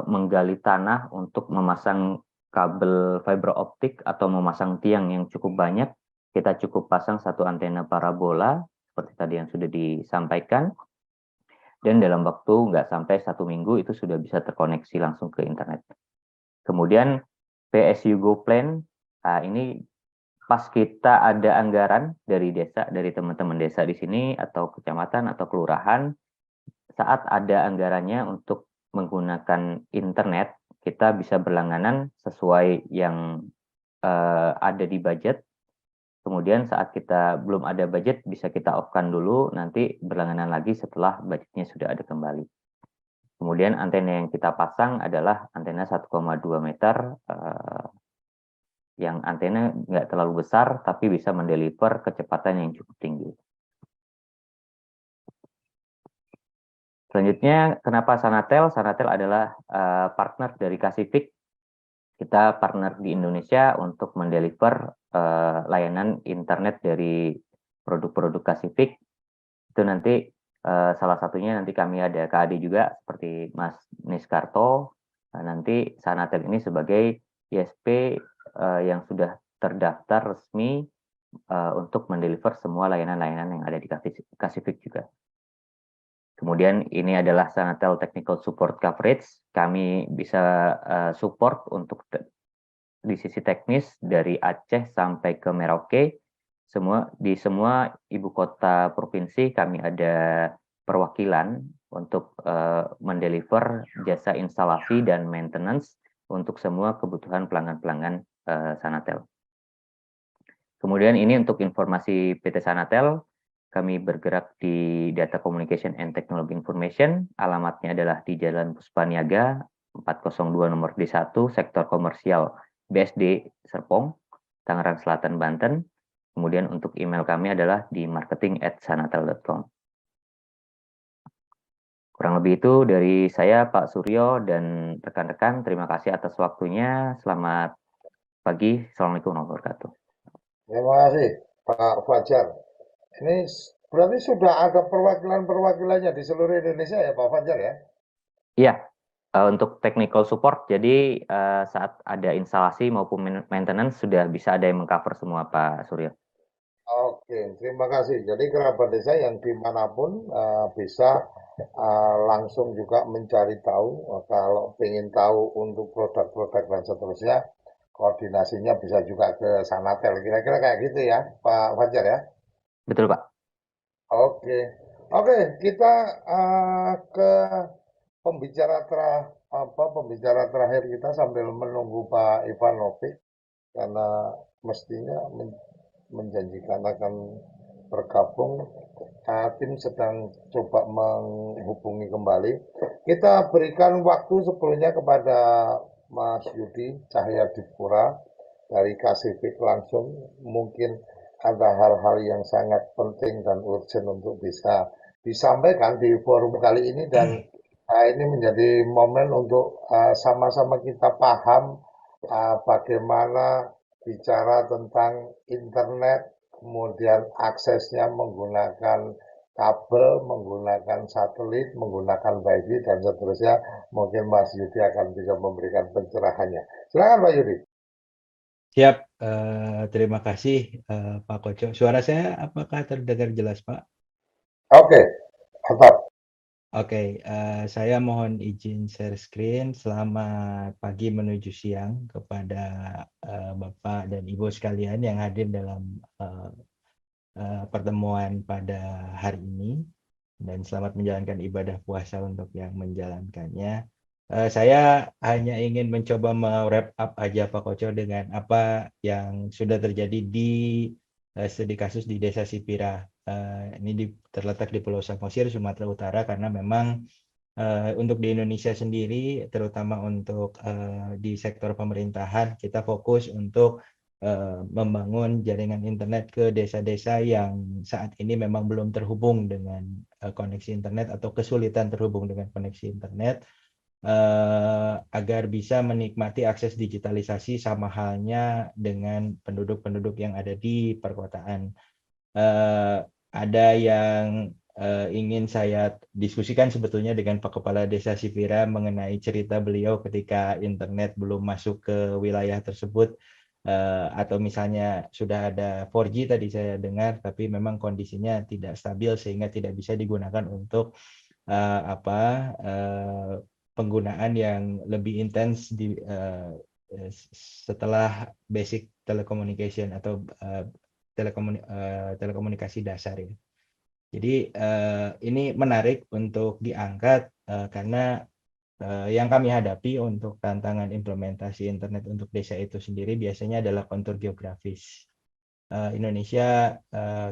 menggali tanah untuk memasang kabel fiber optik atau memasang tiang yang cukup banyak. Kita cukup pasang satu antena parabola, seperti tadi yang sudah disampaikan, dan dalam waktu nggak sampai 1 minggu itu sudah bisa terkoneksi langsung ke internet. Kemudian PSU Go Plan, ini pas kita ada anggaran dari desa, dari teman-teman desa di sini atau kecamatan atau kelurahan, saat ada anggarannya untuk menggunakan internet, kita bisa berlangganan sesuai yang ada di budget. Kemudian saat kita belum ada budget, bisa kita off-kan dulu, nanti berlangganan lagi setelah budgetnya sudah ada kembali. Kemudian antena yang kita pasang adalah antena 1,2 meter, yang antena nggak terlalu besar, tapi bisa mendeliver kecepatan yang cukup tinggi. Selanjutnya, kenapa Sanatel? Sanatel adalah partner dari Kasifik. Kita partner di Indonesia untuk mendeliver layanan internet dari produk-produk Kasifik. Itu nanti salah satunya nanti kami ada KAD juga seperti Mas Niskarto. Nanti Sanatel ini sebagai ISP yang sudah terdaftar resmi untuk mendeliver semua layanan-layanan yang ada di Kasifik juga. Kemudian ini adalah Sanatel Technical Support Coverage. Kami bisa support untuk di sisi teknis dari Aceh sampai ke Merauke. Di semua ibu kota provinsi kami ada perwakilan untuk mendeliver jasa instalasi dan maintenance untuk semua kebutuhan pelanggan-pelanggan Sanatel. Kemudian ini untuk informasi PT Sanatel, kami bergerak di Data Communication and Technology Information, alamatnya adalah di Jalan Puspaniaga 402 nomor D1, sektor komersial BSD Serpong, Tangerang Selatan, Banten. Kemudian untuk email kami adalah di marketing@sanatel.com. Kurang lebih itu dari saya, Pak Suryo, dan rekan-rekan. Terima kasih atas waktunya. Selamat pagi. Assalamualaikum warahmatullahi wabarakatuh. Terima kasih, Pak Fajar. Ini berarti sudah ada perwakilan-perwakilannya di seluruh Indonesia ya, Pak Fajar ya? Iya, untuk technical support, jadi saat ada instalasi maupun maintenance sudah bisa ada yang mengcover semua, Pak Suryo. Oke, terima kasih. Jadi kerabat desa yang dimanapun bisa langsung juga mencari tahu, kalau ingin tahu untuk produk-produk dan seterusnya, koordinasinya bisa juga ke Sanatel. Kira-kira kayak gitu ya, Pak Fajar ya? Betul, Pak. Oke, kita ke pembicara pembicara terakhir kita sambil menunggu Pak Ivanovic karena mestinya menjanjikan akan bergabung. Tim sedang coba menghubungi kembali. Kita berikan waktu sebelumnya kepada Mas Yudi Cahyadipura dari Kasifik langsung. Mungkin ada hal-hal yang sangat penting dan urgent untuk bisa disampaikan di forum kali ini, dan ini menjadi momen untuk sama-sama kita paham bagaimana bicara tentang internet, kemudian aksesnya menggunakan kabel, menggunakan satelit, menggunakan Wi-Fi, dan seterusnya. Mungkin Mas Yudi akan bisa memberikan pencerahannya. Silakan Pak Yudi. Siap, terima kasih Pak Koco. Suara saya apakah terdengar jelas, Pak? Oke, mantap. Oke, saya mohon izin share screen. Selamat pagi menuju siang kepada Bapak dan Ibu sekalian yang hadir dalam pertemuan pada hari ini. Dan selamat menjalankan ibadah puasa untuk yang menjalankannya. Saya hanya ingin mencoba me-wrap up aja Pak Koco dengan apa yang sudah terjadi di studi kasus di Desa Sipira. Ini terletak di Pulau Samosir, Sumatera Utara, karena memang untuk di Indonesia sendiri, terutama untuk di sektor pemerintahan, kita fokus untuk membangun jaringan internet ke desa-desa yang saat ini memang belum terhubung dengan koneksi internet atau kesulitan terhubung dengan koneksi internet, agar bisa menikmati akses digitalisasi sama halnya dengan penduduk-penduduk yang ada di perkotaan. Ada yang ingin saya diskusikan sebetulnya dengan Pak Kepala Desa Sipira mengenai cerita beliau ketika internet belum masuk ke wilayah tersebut, atau misalnya sudah ada 4G tadi saya dengar, tapi memang kondisinya tidak stabil sehingga tidak bisa digunakan untuk penggunaan yang lebih intens di setelah basic telecommunication atau telekomunikasi dasar ya. Jadi ini menarik untuk diangkat karena yang kami hadapi untuk tantangan implementasi internet untuk desa itu sendiri biasanya adalah kontur geografis. Indonesia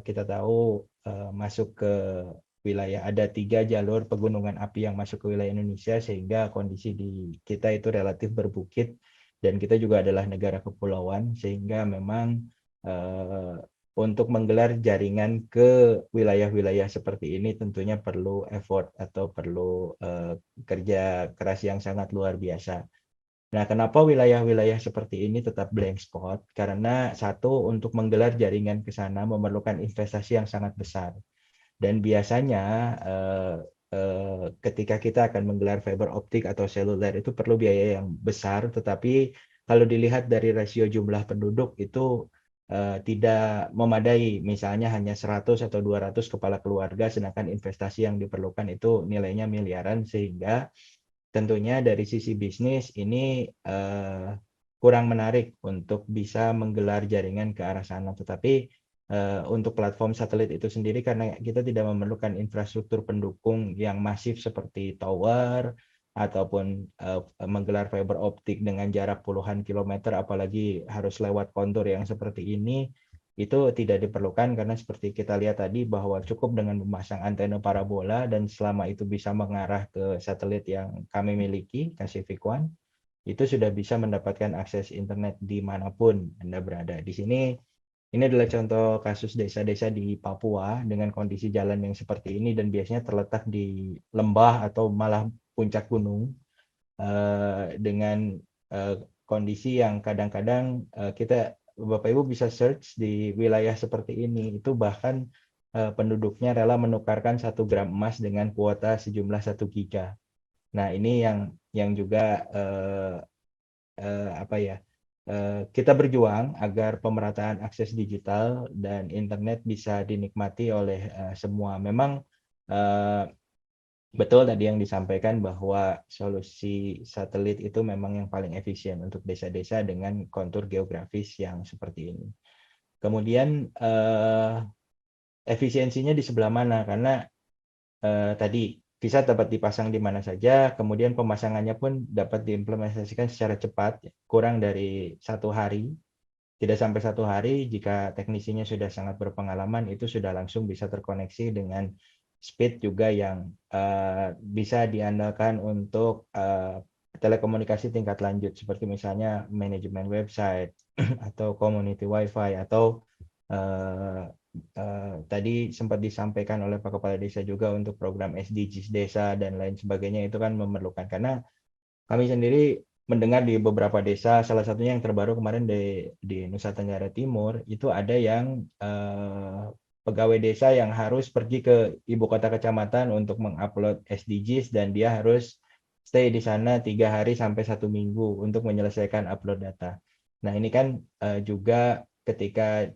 kita tahu masuk ke wilayah, ada 3 jalur pegunungan api yang masuk ke wilayah Indonesia, sehingga kondisi di kita itu relatif berbukit dan kita juga adalah negara kepulauan, sehingga memang untuk menggelar jaringan ke wilayah-wilayah seperti ini tentunya perlu effort atau perlu kerja keras yang sangat luar biasa. Nah, kenapa wilayah-wilayah seperti ini tetap blank spot? Karena satu, untuk menggelar jaringan ke sana memerlukan investasi yang sangat besar. Dan biasanya ketika kita akan menggelar fiber optik atau seluler itu perlu biaya yang besar, tetapi kalau dilihat dari rasio jumlah penduduk itu tidak memadai, misalnya hanya 100 atau 200 kepala keluarga, sedangkan investasi yang diperlukan itu nilainya miliaran, sehingga tentunya dari sisi bisnis ini kurang menarik untuk bisa menggelar jaringan ke arah sana. Tetapi untuk platform satelit itu sendiri, karena kita tidak memerlukan infrastruktur pendukung yang masif seperti tower, ataupun menggelar fiber optik dengan jarak puluhan kilometer, apalagi harus lewat kontur yang seperti ini, itu tidak diperlukan, karena seperti kita lihat tadi bahwa cukup dengan memasang antena parabola dan selama itu bisa mengarah ke satelit yang kami miliki, Kasifik One, itu sudah bisa mendapatkan akses internet dimanapun Anda berada. Di sini, ini adalah contoh kasus desa-desa di Papua dengan kondisi jalan yang seperti ini, dan biasanya terletak di lembah atau malah puncak gunung, dengan kondisi yang kadang-kadang kita, Bapak Ibu bisa search di wilayah seperti ini, itu bahkan penduduknya rela menukarkan 1 gram emas dengan kuota sejumlah 1 giga. Nah, ini yang juga kita berjuang agar pemerataan akses digital dan internet bisa dinikmati oleh semua. Memang betul tadi yang disampaikan bahwa solusi satelit itu memang yang paling efisien untuk desa-desa dengan kontur geografis yang seperti ini. Kemudian efisiensinya di sebelah mana? Karena tadi VSAT dapat dipasang di mana saja, kemudian pemasangannya pun dapat diimplementasikan secara cepat, kurang dari 1 hari. Tidak sampai 1 hari, jika teknisinya sudah sangat berpengalaman, itu sudah langsung bisa terkoneksi dengan speed juga yang bisa diandalkan untuk telekomunikasi tingkat lanjut, seperti misalnya manajemen website, atau community wifi, atau tadi sempat disampaikan oleh Pak Kepala Desa juga untuk program SDGs desa dan lain sebagainya, itu kan memerlukan, karena kami sendiri mendengar di beberapa desa, salah satunya yang terbaru kemarin di Nusa Tenggara Timur, itu ada yang pegawai desa yang harus pergi ke ibu kota kecamatan untuk mengupload SDGs, dan dia harus stay di sana 3 hari sampai 1 minggu untuk menyelesaikan upload data. Nah, ini kan juga ketika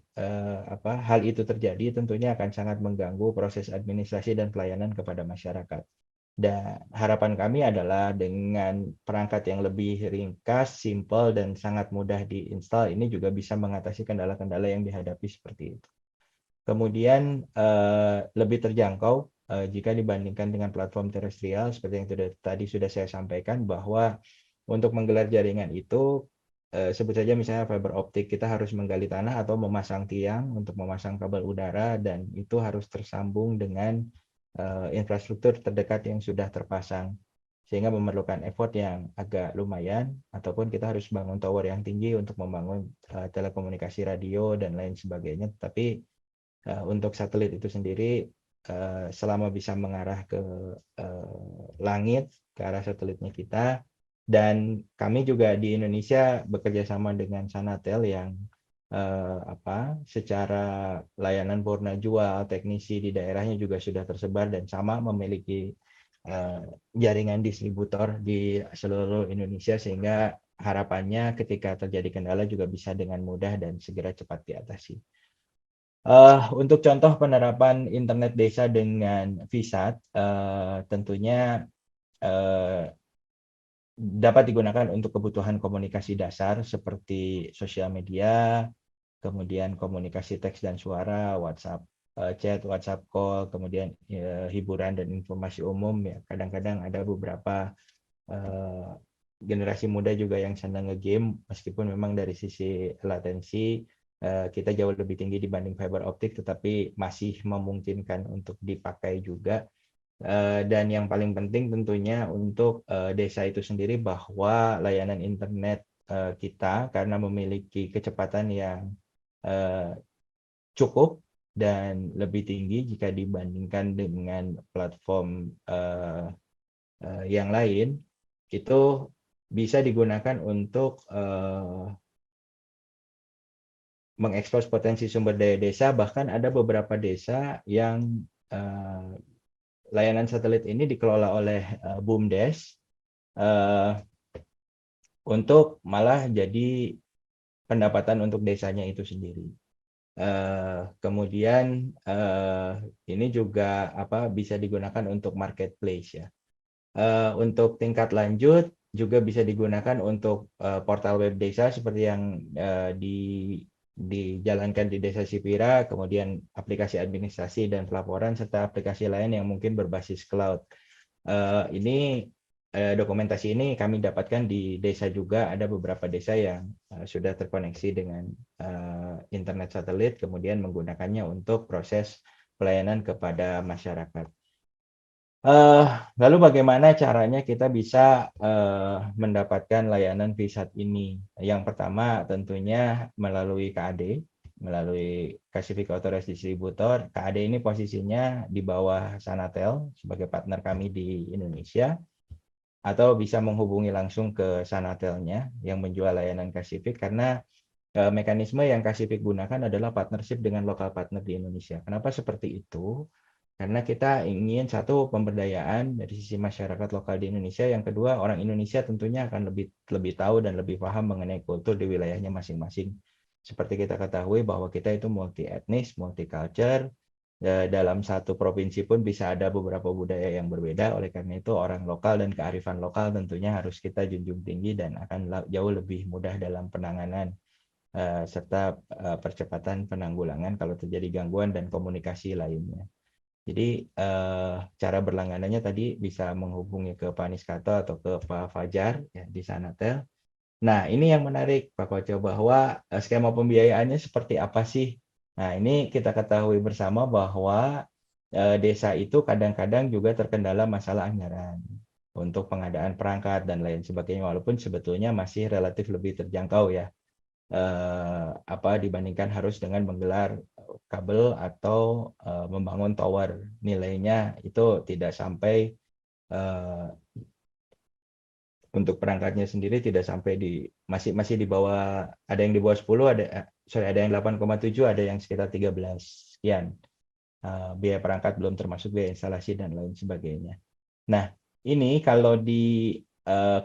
hal itu terjadi, tentunya akan sangat mengganggu proses administrasi dan pelayanan kepada masyarakat. Dan harapan kami adalah dengan perangkat yang lebih ringkas, simpel, dan sangat mudah diinstal, ini juga bisa mengatasi kendala-kendala yang dihadapi seperti itu. Kemudian lebih terjangkau jika dibandingkan dengan platform terestrial, seperti yang tadi sudah saya sampaikan, bahwa untuk menggelar jaringan itu, sebut saja misalnya fiber optik, kita harus menggali tanah atau memasang tiang untuk memasang kabel udara, dan itu harus tersambung dengan infrastruktur terdekat yang sudah terpasang, sehingga memerlukan effort yang agak lumayan, ataupun kita harus bangun tower yang tinggi untuk membangun telekomunikasi radio dan lain sebagainya. Tapi untuk satelit itu sendiri, selama bisa mengarah ke langit, ke arah satelitnya kita, dan kami juga di Indonesia bekerja sama dengan Sanatel yang secara layanan purna jual, teknisi di daerahnya juga sudah tersebar dan sama memiliki jaringan distributor di seluruh Indonesia, sehingga harapannya ketika terjadi kendala juga bisa dengan mudah dan segera cepat diatasi. Untuk contoh penerapan internet desa dengan VSAT, tentunya dapat digunakan untuk kebutuhan komunikasi dasar seperti sosial media, kemudian komunikasi teks dan suara, WhatsApp chat, WhatsApp call, kemudian hiburan dan informasi umum. Ya, kadang-kadang ada beberapa generasi muda juga yang senang nge-game, meskipun memang dari sisi latensi kita jauh lebih tinggi dibanding fiber optik, tetapi masih memungkinkan untuk dipakai juga. Dan yang paling penting tentunya untuk desa itu sendiri, bahwa layanan internet kita karena memiliki kecepatan yang cukup dan lebih tinggi jika dibandingkan dengan platform yang lain, itu bisa digunakan untuk mengekspos potensi sumber daya desa. Bahkan ada beberapa desa yang layanan satelit ini dikelola oleh BUMDes untuk malah jadi pendapatan untuk desanya itu sendiri. Kemudian ini juga bisa digunakan untuk marketplace ya. Untuk tingkat lanjut juga bisa digunakan untuk portal web desa seperti yang dijalankan di Desa Sipira, kemudian aplikasi administrasi dan pelaporan, serta aplikasi lain yang mungkin berbasis cloud. Ini dokumentasi ini kami dapatkan di desa juga, ada beberapa desa yang sudah terkoneksi dengan internet satelit, kemudian menggunakannya untuk proses pelayanan kepada masyarakat. Lalu bagaimana caranya kita bisa mendapatkan layanan VSAT ini? Yang pertama tentunya melalui KAD, melalui Pacific Authorized Distributor. KAD ini posisinya di bawah Sanatel sebagai partner kami di Indonesia, atau bisa menghubungi langsung ke Sanatelnya yang menjual layanan Pacific, karena mekanisme yang Pacific gunakan adalah partnership dengan lokal partner di Indonesia. Kenapa seperti itu? Karena kita ingin, satu, pemberdayaan dari sisi masyarakat lokal di Indonesia. Yang kedua, orang Indonesia tentunya akan lebih tahu dan lebih paham mengenai kultur di wilayahnya masing-masing. Seperti kita ketahui bahwa kita itu multi etnis, multi culture. Dalam satu provinsi pun bisa ada beberapa budaya yang berbeda. Oleh karena itu, orang lokal dan kearifan lokal tentunya harus kita junjung tinggi dan akan jauh lebih mudah dalam penanganan serta percepatan penanggulangan kalau terjadi gangguan dan komunikasi lainnya. Jadi cara berlangganannya tadi bisa menghubungi ke Pak Niskato atau ke Pak Fajar ya, di Sanatel. Nah, ini yang menarik Pak Koco bahwa skema pembiayaannya seperti apa sih? Nah, ini kita ketahui bersama bahwa desa itu kadang-kadang juga terkendala masalah anggaran untuk pengadaan perangkat dan lain sebagainya, walaupun sebetulnya masih relatif lebih terjangkau ya, dibandingkan harus dengan menggelar kabel atau membangun tower. Nilainya itu tidak sampai untuk perangkatnya sendiri tidak sampai masih di bawah, ada yang di bawah 10, ada yang 8,7, ada yang sekitar 13 sekian. Biaya perangkat belum termasuk biaya instalasi dan lain sebagainya. Nah, ini kalau di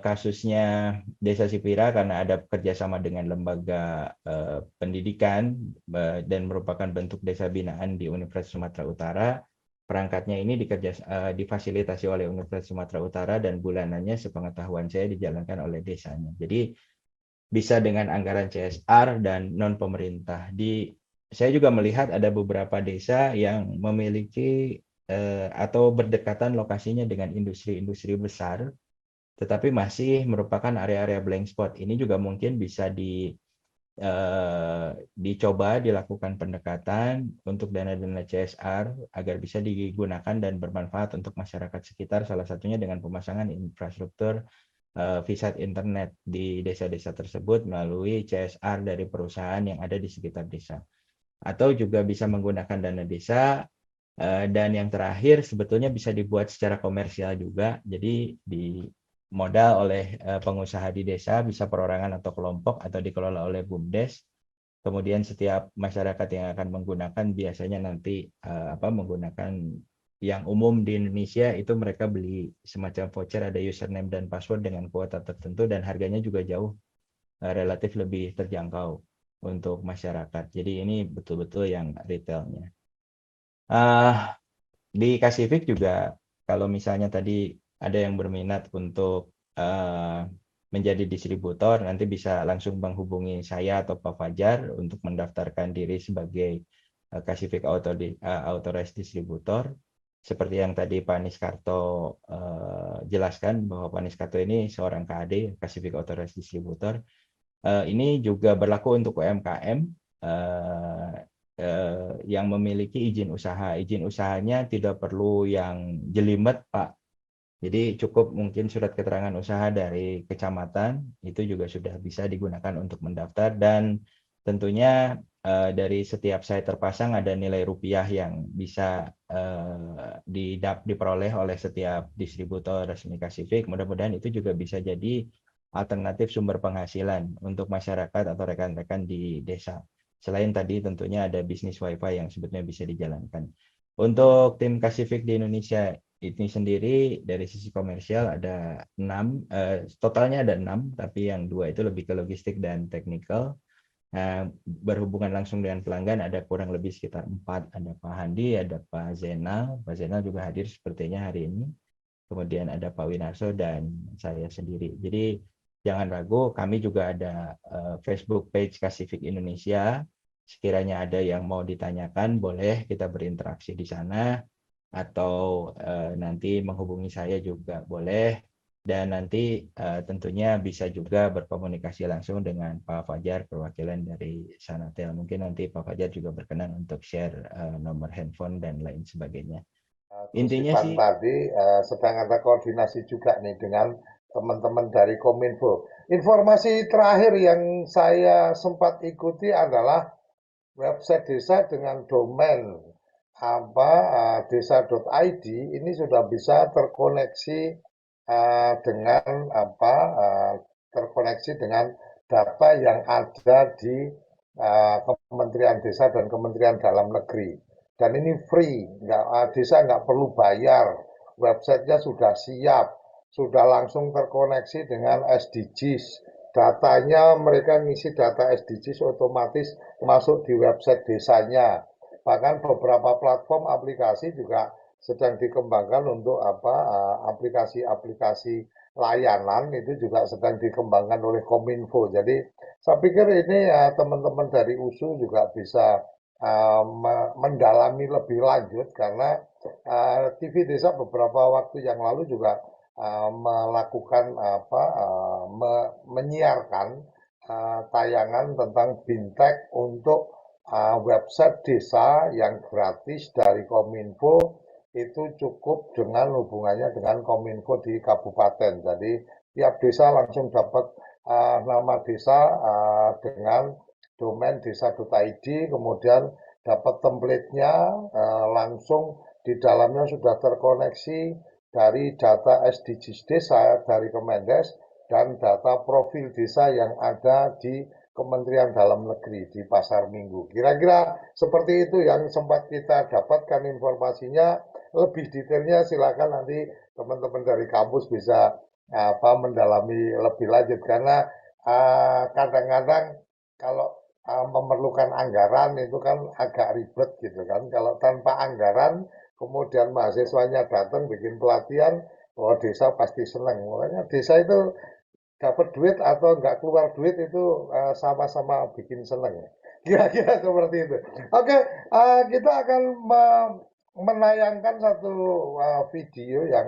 kasusnya Desa Sipira karena ada kerjasama dengan lembaga pendidikan dan merupakan bentuk desa binaan di Universitas Sumatera Utara, perangkatnya ini difasilitasi oleh Universitas Sumatera Utara dan bulanannya sepengetahuan saya dijalankan oleh desanya. Jadi bisa dengan anggaran CSR dan non pemerintah. Saya juga melihat ada beberapa desa yang memiliki atau berdekatan lokasinya dengan industri-industri besar, tetapi masih merupakan area-area blank spot. Ini juga mungkin bisa dicoba dilakukan pendekatan untuk dana-dana CSR agar bisa digunakan dan bermanfaat untuk masyarakat sekitar, salah satunya dengan pemasangan infrastruktur VSAT internet di desa-desa tersebut melalui CSR dari perusahaan yang ada di sekitar desa. Atau juga bisa menggunakan dana desa, dan yang terakhir sebetulnya bisa dibuat secara komersial juga, jadi modal oleh pengusaha di desa, bisa perorangan atau kelompok atau dikelola oleh BUMDes. Kemudian setiap masyarakat yang akan menggunakan biasanya nanti menggunakan yang umum di Indonesia itu mereka beli semacam voucher, ada username dan password dengan kuota tertentu dan harganya juga jauh relatif lebih terjangkau untuk masyarakat. Jadi ini betul-betul yang retailnya. Di Kasifik juga kalau misalnya tadi ada yang berminat untuk menjadi distributor, nanti bisa langsung menghubungi saya atau Pak Fajar untuk mendaftarkan diri sebagai Kasifik Authorized Distributor. Seperti yang tadi Pak Niskarto jelaskan bahwa Pak Niskarto ini seorang KAD, Kasifik Authorized Distributor. Ini juga berlaku untuk UMKM yang memiliki izin usaha. Izin usahanya tidak perlu yang jelimet, Pak. Jadi cukup mungkin surat keterangan usaha dari kecamatan, itu juga sudah bisa digunakan untuk mendaftar, dan tentunya dari setiap saya terpasang ada nilai rupiah yang bisa diperoleh oleh setiap distributor resmi Kasifik. Mudah-mudahan itu juga bisa jadi alternatif sumber penghasilan untuk masyarakat atau rekan-rekan di desa. Selain tadi tentunya ada bisnis wifi yang sebetulnya bisa dijalankan. Untuk tim Kasifik di Indonesia ini sendiri dari sisi komersial ada 6, totalnya ada 6, tapi yang 2 itu lebih ke logistik dan teknikal. Berhubungan langsung dengan pelanggan ada kurang lebih sekitar 4, ada Pak Handi, ada Pak Zainal juga hadir sepertinya hari ini. Kemudian ada Pak Winarso dan saya sendiri. Jadi jangan ragu, kami juga ada Facebook page Kasifik Indonesia. Sekiranya ada yang mau ditanyakan, boleh kita berinteraksi di sana, atau nanti menghubungi saya juga boleh. Dan nanti tentunya bisa juga berkomunikasi langsung dengan Pak Fajar, perwakilan dari Sanatel. Mungkin nanti Pak Fajar juga berkenan untuk share nomor handphone dan lain sebagainya. Intinya sih tadi sedang ada koordinasi juga nih dengan teman-teman dari Kominfo. Informasi terakhir yang saya sempat ikuti adalah website desa dengan domain desa.id ini sudah bisa terkoneksi terkoneksi dengan data yang ada di Kementerian Desa dan Kementerian Dalam Negeri. Dan ini free, desa nggak perlu bayar, websitenya sudah siap, sudah langsung terkoneksi dengan SDGs. Datanya mereka ngisi data SDGs otomatis masuk di website desanya. Bahkan beberapa platform aplikasi juga sedang dikembangkan untuk aplikasi-aplikasi layanan itu juga sedang dikembangkan oleh Kominfo. Jadi saya pikir ini teman-teman dari USU juga bisa mendalami lebih lanjut karena TV Desa beberapa waktu yang lalu juga melakukan menyiarkan tayangan tentang Bintek untuk website desa yang gratis dari Kominfo itu cukup dengan hubungannya dengan Kominfo di kabupaten. Jadi tiap desa langsung dapat nama desa dengan domain desa.id, kemudian dapat template-nya langsung di dalamnya sudah terkoneksi dari data SDGs desa dari Kemendes dan data profil desa yang ada di Kementerian Dalam Negeri di Pasar Minggu. Kira-kira seperti itu yang sempat kita dapatkan informasinya. Lebih detailnya silakan nanti teman-teman dari kampus bisa mendalami lebih lanjut karena kadang-kadang kalau memerlukan anggaran itu kan agak ribet gitu kan. Kalau tanpa anggaran kemudian mahasiswanya datang bikin pelatihan, oh desa pasti senang. Makanya desa itu dapat duit atau nggak keluar duit itu sama-sama bikin seneng. Kira-kira seperti itu. Oke, kita akan menayangkan satu video yang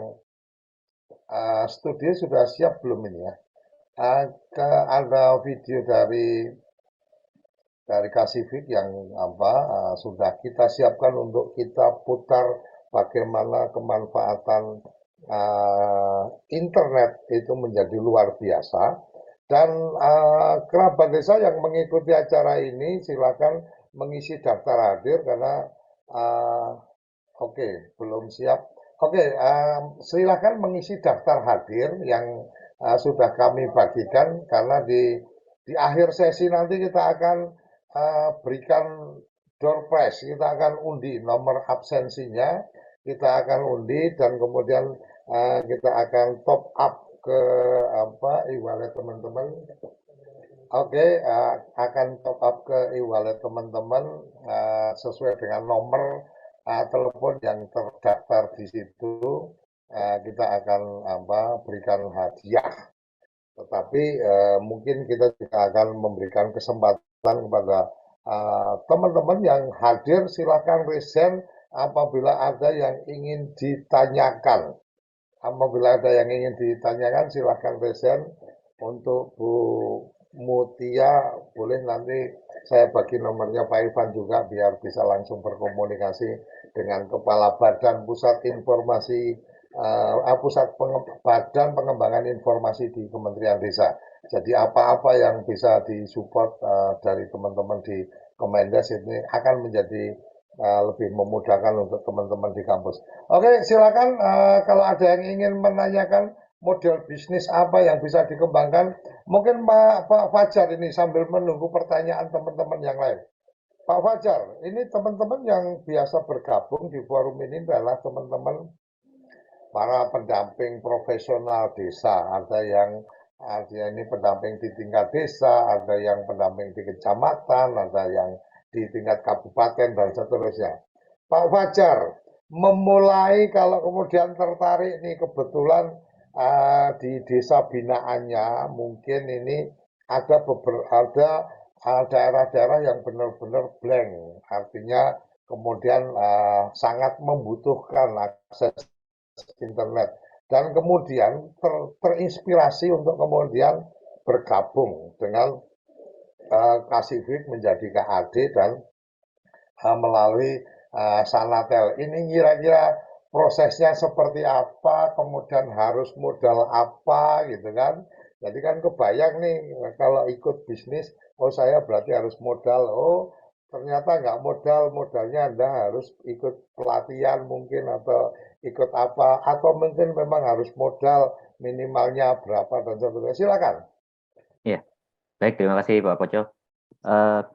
studio sudah siap belum ini ya? Ada video dari Kasifik yang sudah kita siapkan untuk kita putar bagaimana kemanfaatan internet itu menjadi luar biasa dan kerabat desa yang mengikuti acara ini silakan mengisi daftar hadir karena belum siap. Silakan mengisi daftar hadir yang sudah kami bagikan karena di akhir sesi nanti kita akan berikan door prize, kita akan undi nomor absensinya, kita akan undi dan kemudian kita akan top up ke e-wallet teman-teman. Akan top up ke e-wallet teman-teman sesuai dengan nomor telepon yang terdaftar di situ. Kita akan berikan hadiah. Tetapi mungkin kita juga akan memberikan kesempatan kepada teman-teman yang hadir, silakan resign apabila ada yang ingin ditanyakan. Apabila ada yang ingin ditanyakan, silakan resign. Untuk Bu Mutia, boleh nanti saya bagi nomornya Pak Ivan juga biar bisa langsung berkomunikasi dengan Kepala Badan Pusat Informasi Badan Pengembangan Informasi di Kementerian Desa. Jadi apa-apa yang bisa disupport dari teman-teman di Kemendes ini akan menjadi lebih memudahkan untuk teman-teman di kampus. Oke, silakan kalau ada yang ingin menanyakan model bisnis apa yang bisa dikembangkan, mungkin Pak Fajar ini sambil menunggu pertanyaan teman-teman yang lain. Pak Fajar, ini teman-teman yang biasa bergabung di forum ini adalah teman-teman para pendamping profesional desa, ada yang ini pendamping di tingkat desa, ada yang pendamping di kecamatan, ada yang di tingkat kabupaten dan seterusnya. Pak Fajar, memulai kalau kemudian tertarik nih kebetulan di desa binaannya mungkin ini ada daerah-daerah yang benar-benar blank, artinya kemudian sangat membutuhkan akses internet dan kemudian terinspirasi untuk kemudian bergabung dengan Kasifik menjadi KAD dan melalui Sanatel. Ini kira-kira prosesnya seperti apa, kemudian harus modal apa gitu kan. Jadi kan kebayang nih kalau ikut bisnis, oh saya berarti harus modal, oh ternyata nggak modal, modalnya Anda harus ikut pelatihan mungkin atau ikut apa, atau mungkin memang harus modal minimalnya berapa dan sebagainya. Silakan. Ya, baik, terima kasih Pak Koco.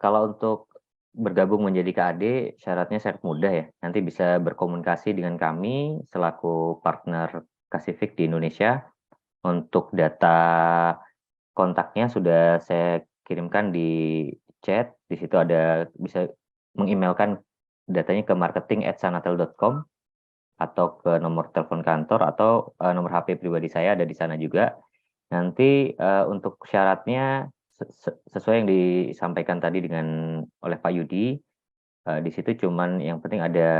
Kalau untuk bergabung menjadi KAD, syaratnya sangat mudah ya. Nanti bisa berkomunikasi dengan kami selaku partner Kasifik di Indonesia. Untuk data kontaknya sudah saya kirimkan di chat. Di situ ada bisa mengemailkan datanya ke marketing@sanatel.com atau ke nomor telepon kantor atau nomor HP pribadi saya ada di sana juga. Nanti untuk syaratnya sesuai yang disampaikan tadi oleh Pak Yudi, Di situ cuman yang penting ada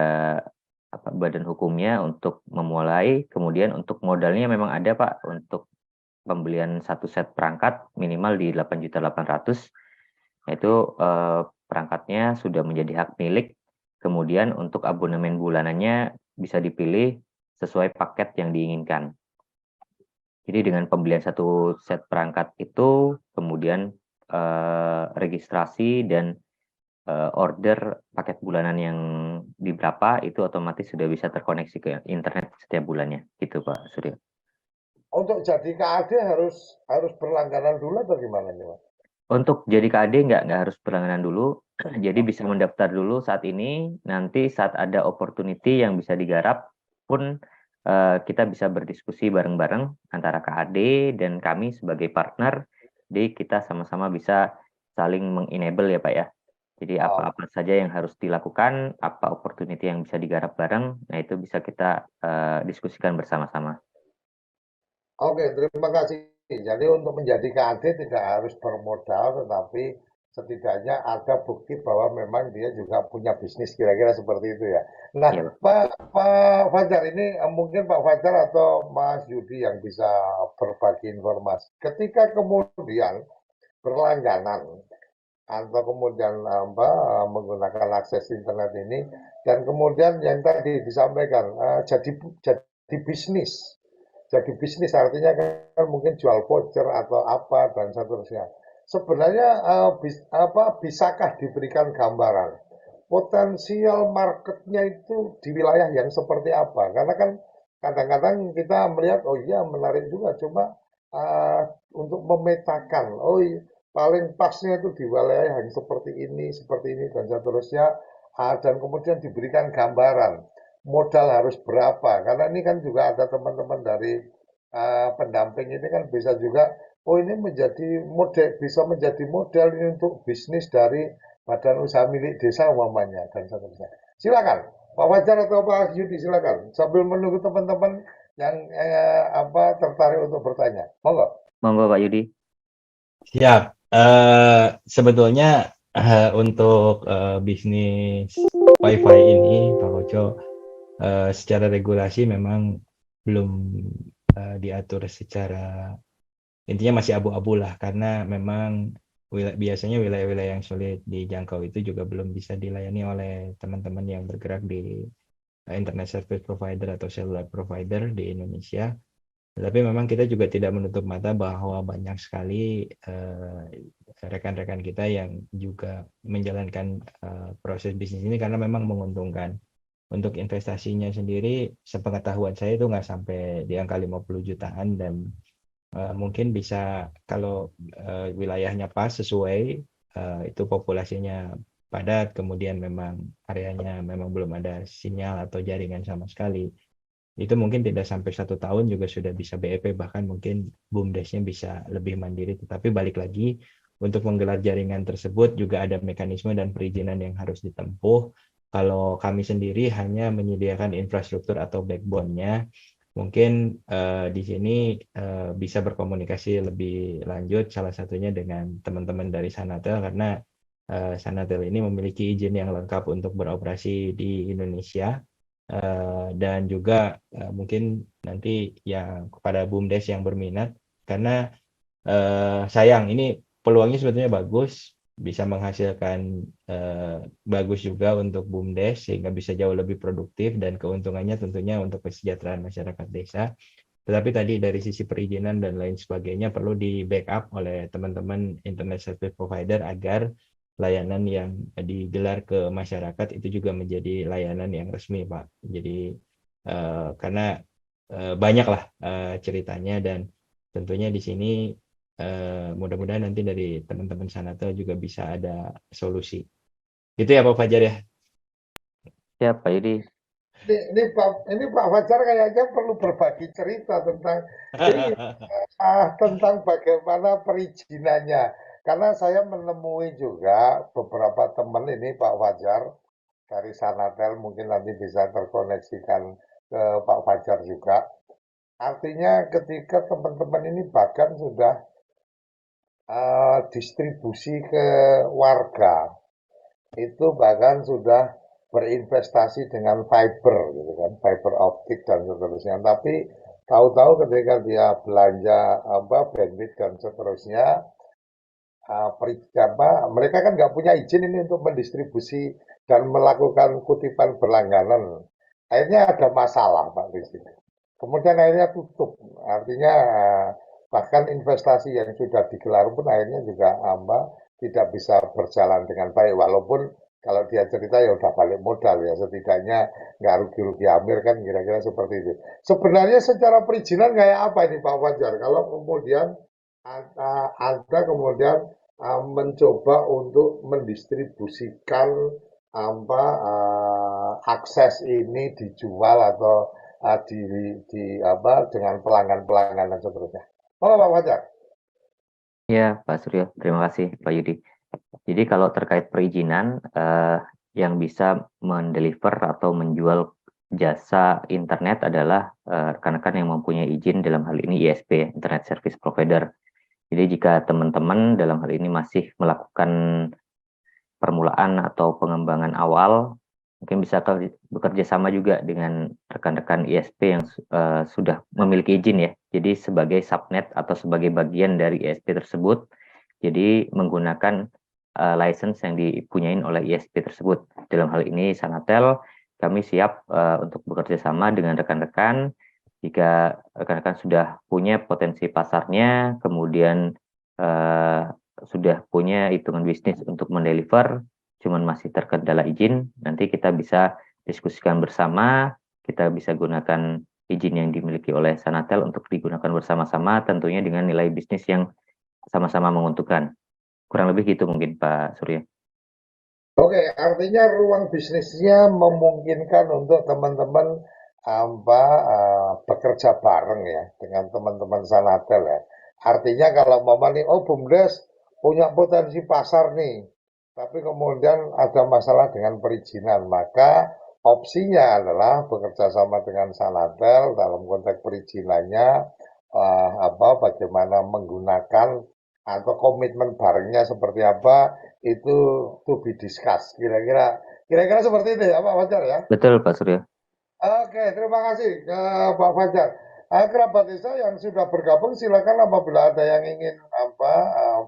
badan hukumnya untuk memulai, kemudian untuk modalnya memang ada Pak, untuk pembelian satu set perangkat minimal di 8.800.000, itu perangkatnya sudah menjadi hak milik, kemudian untuk abonemen bulanannya bisa dipilih sesuai paket yang diinginkan. Jadi dengan pembelian satu set perangkat itu, kemudian registrasi dan order paket bulanan yang di berapa itu otomatis sudah bisa terkoneksi ke internet setiap bulannya, gitu Pak Suryo. Untuk jadi KAD harus berlangganan dulu atau gimana nih, Mas? Untuk jadi KAD nggak harus berlangganan dulu, jadi bisa mendaftar dulu saat ini, nanti saat ada opportunity yang bisa digarap pun kita bisa berdiskusi bareng-bareng antara KAD dan kami sebagai partner, jadi kita sama-sama bisa saling mengenable ya Pak ya. Jadi apa-apa saja yang harus dilakukan, apa opportunity yang bisa digarap bareng, nah itu bisa kita diskusikan bersama-sama. Oke, terima kasih. Jadi untuk menjadi KAD tidak harus bermodal, tetapi setidaknya ada bukti bahwa memang dia juga punya bisnis, kira-kira seperti itu ya. Nah, Iya, Pak Fajar, ini mungkin Pak Fajar atau Mas Yudi yang bisa berbagi informasi. Ketika kemudian berlangganan atau kemudian menggunakan akses internet ini, dan kemudian yang tadi disampaikan jadi bisnis. Jadi bisnis artinya kan mungkin jual voucher atau apa dan seterusnya. Sebenarnya bisakah diberikan gambaran potensial marketnya itu di wilayah yang seperti apa? Karena kan kadang-kadang kita melihat oh iya menarik juga, cuma untuk memetakan oh iya, paling pasnya itu di wilayah yang seperti ini dan seterusnya, dan kemudian diberikan gambaran modal harus berapa, karena ini kan juga ada teman-teman dari pendamping ini kan bisa juga oh ini bisa menjadi modal ini untuk bisnis dari badan usaha milik desa umpamanya dan seterusnya. Silakan Pak Fajar atau Pak Yudi, silakan sambil menunggu teman-teman yang tertarik untuk bertanya. monggo Pak Yudi. Siap. Sebetulnya untuk bisnis WiFi ini, Pak Koco, secara regulasi memang belum diatur secara, intinya masih abu-abu lah, karena memang biasanya wilayah-wilayah yang sulit dijangkau itu juga belum bisa dilayani oleh teman-teman yang bergerak di internet service provider atau cellular provider di Indonesia. Tapi memang kita juga tidak menutup mata bahwa banyak sekali rekan-rekan kita yang juga menjalankan proses bisnis ini karena memang menguntungkan. Untuk investasinya sendiri, sepengetahuan saya itu nggak sampai di angka 50 jutaan, dan mungkin bisa kalau wilayahnya pas sesuai, itu populasinya padat, kemudian memang areanya memang belum ada sinyal atau jaringan sama sekali, itu mungkin tidak sampai 1 tahun juga sudah bisa BEP, bahkan mungkin BUMDes-nya bisa lebih mandiri. Tetapi balik lagi, untuk menggelar jaringan tersebut juga ada mekanisme dan perizinan yang harus ditempuh. Kalau kami sendiri hanya menyediakan infrastruktur atau backbone-nya, mungkin di sini bisa berkomunikasi lebih lanjut, salah satunya dengan teman-teman dari Sanatel, karena Sanatel ini memiliki izin yang lengkap untuk beroperasi di Indonesia. Dan juga mungkin nanti yang kepada BUMDes yang berminat, karena sayang ini peluangnya sebetulnya bagus, bisa menghasilkan bagus juga untuk BUMDes sehingga bisa jauh lebih produktif, dan keuntungannya tentunya untuk kesejahteraan masyarakat desa. Tetapi tadi dari sisi perizinan dan lain sebagainya perlu di backup oleh teman-teman internet service provider agar layanan yang digelar ke masyarakat itu juga menjadi layanan yang resmi, Pak. Jadi karena banyaklah ceritanya, dan tentunya di sini mudah-mudahan nanti dari teman-teman Sanatel juga bisa ada solusi. Itu ya Pak Fajar ya. Siap Pak Yudi. Ini Pak Fajar kayaknya perlu berbagi cerita tentang tentang bagaimana perizinannya. Karena saya menemui juga beberapa teman ini Pak Fajar dari Sanatel, mungkin nanti bisa terkoneksikan ke Pak Fajar juga. Artinya ketika teman-teman ini bahkan sudah distribusi ke warga. itu bahkan sudah berinvestasi dengan fiber gitu kan, fiber optik dan seterusnya. Tapi tahu-tahu ketika dia belanja bandwidth dan seterusnya, mereka kan nggak punya izin ini untuk mendistribusi dan melakukan kutipan berlangganan. Akhirnya ada masalah Pak di sini. Kemudian akhirnya tutup. Artinya bahkan investasi yang sudah digelar pun akhirnya juga tidak bisa berjalan dengan baik. Walaupun kalau dia cerita ya udah balik modal ya, setidaknya nggak rugi-rugi amir kan, kira-kira seperti itu. Sebenarnya secara perizinan kayak apa ini Pak Fajar? Kalau kemudian Anda kemudian mencoba untuk mendistribusikan akses ini dijual atau dengan pelanggan-pelanggan dan seterusnya. Oh, Pak Fajar. Ya, Pak Suryo, terima kasih Pak Yudi. Jadi kalau terkait perizinan, yang bisa mendeliver atau menjual jasa internet adalah rekan-rekan yang mempunyai izin, dalam hal ini ISP, Internet Service Provider. Jadi jika teman-teman dalam hal ini masih melakukan permulaan atau pengembangan awal, mungkin bisa bekerja sama juga dengan rekan-rekan ISP yang sudah memiliki izin ya. Jadi sebagai subnet atau sebagai bagian dari ISP tersebut, jadi menggunakan license yang dipunyain oleh ISP tersebut. Dalam hal ini Sanatel, kami siap untuk bekerja sama dengan rekan-rekan. Jika rekan-rekan sudah punya potensi pasarnya, kemudian sudah punya hitungan bisnis untuk mendeliver, cuman masih terkendala izin, nanti kita bisa diskusikan bersama, kita bisa gunakan izin yang dimiliki oleh Sanatel untuk digunakan bersama-sama, tentunya dengan nilai bisnis yang sama-sama menguntungkan. Kurang lebih gitu mungkin Pak Surya. Oke, artinya ruang bisnisnya memungkinkan untuk teman-teman bekerja bareng ya dengan teman-teman Sanatel ya. Artinya kalau nih, oh BUMDes punya potensi pasar nih, tapi kemudian ada masalah dengan perizinan, maka opsinya adalah bekerja sama dengan Sanatel dalam konteks perizinannya, bagaimana menggunakan atau komitmen barengnya seperti apa, itu to be discussed. Kira-kira seperti itu ya Pak Fajar ya. Betul Pak Surya. Oke, terima kasih Pak Fajar. Kerabat desa yang sudah bergabung, silakan apabila ada yang ingin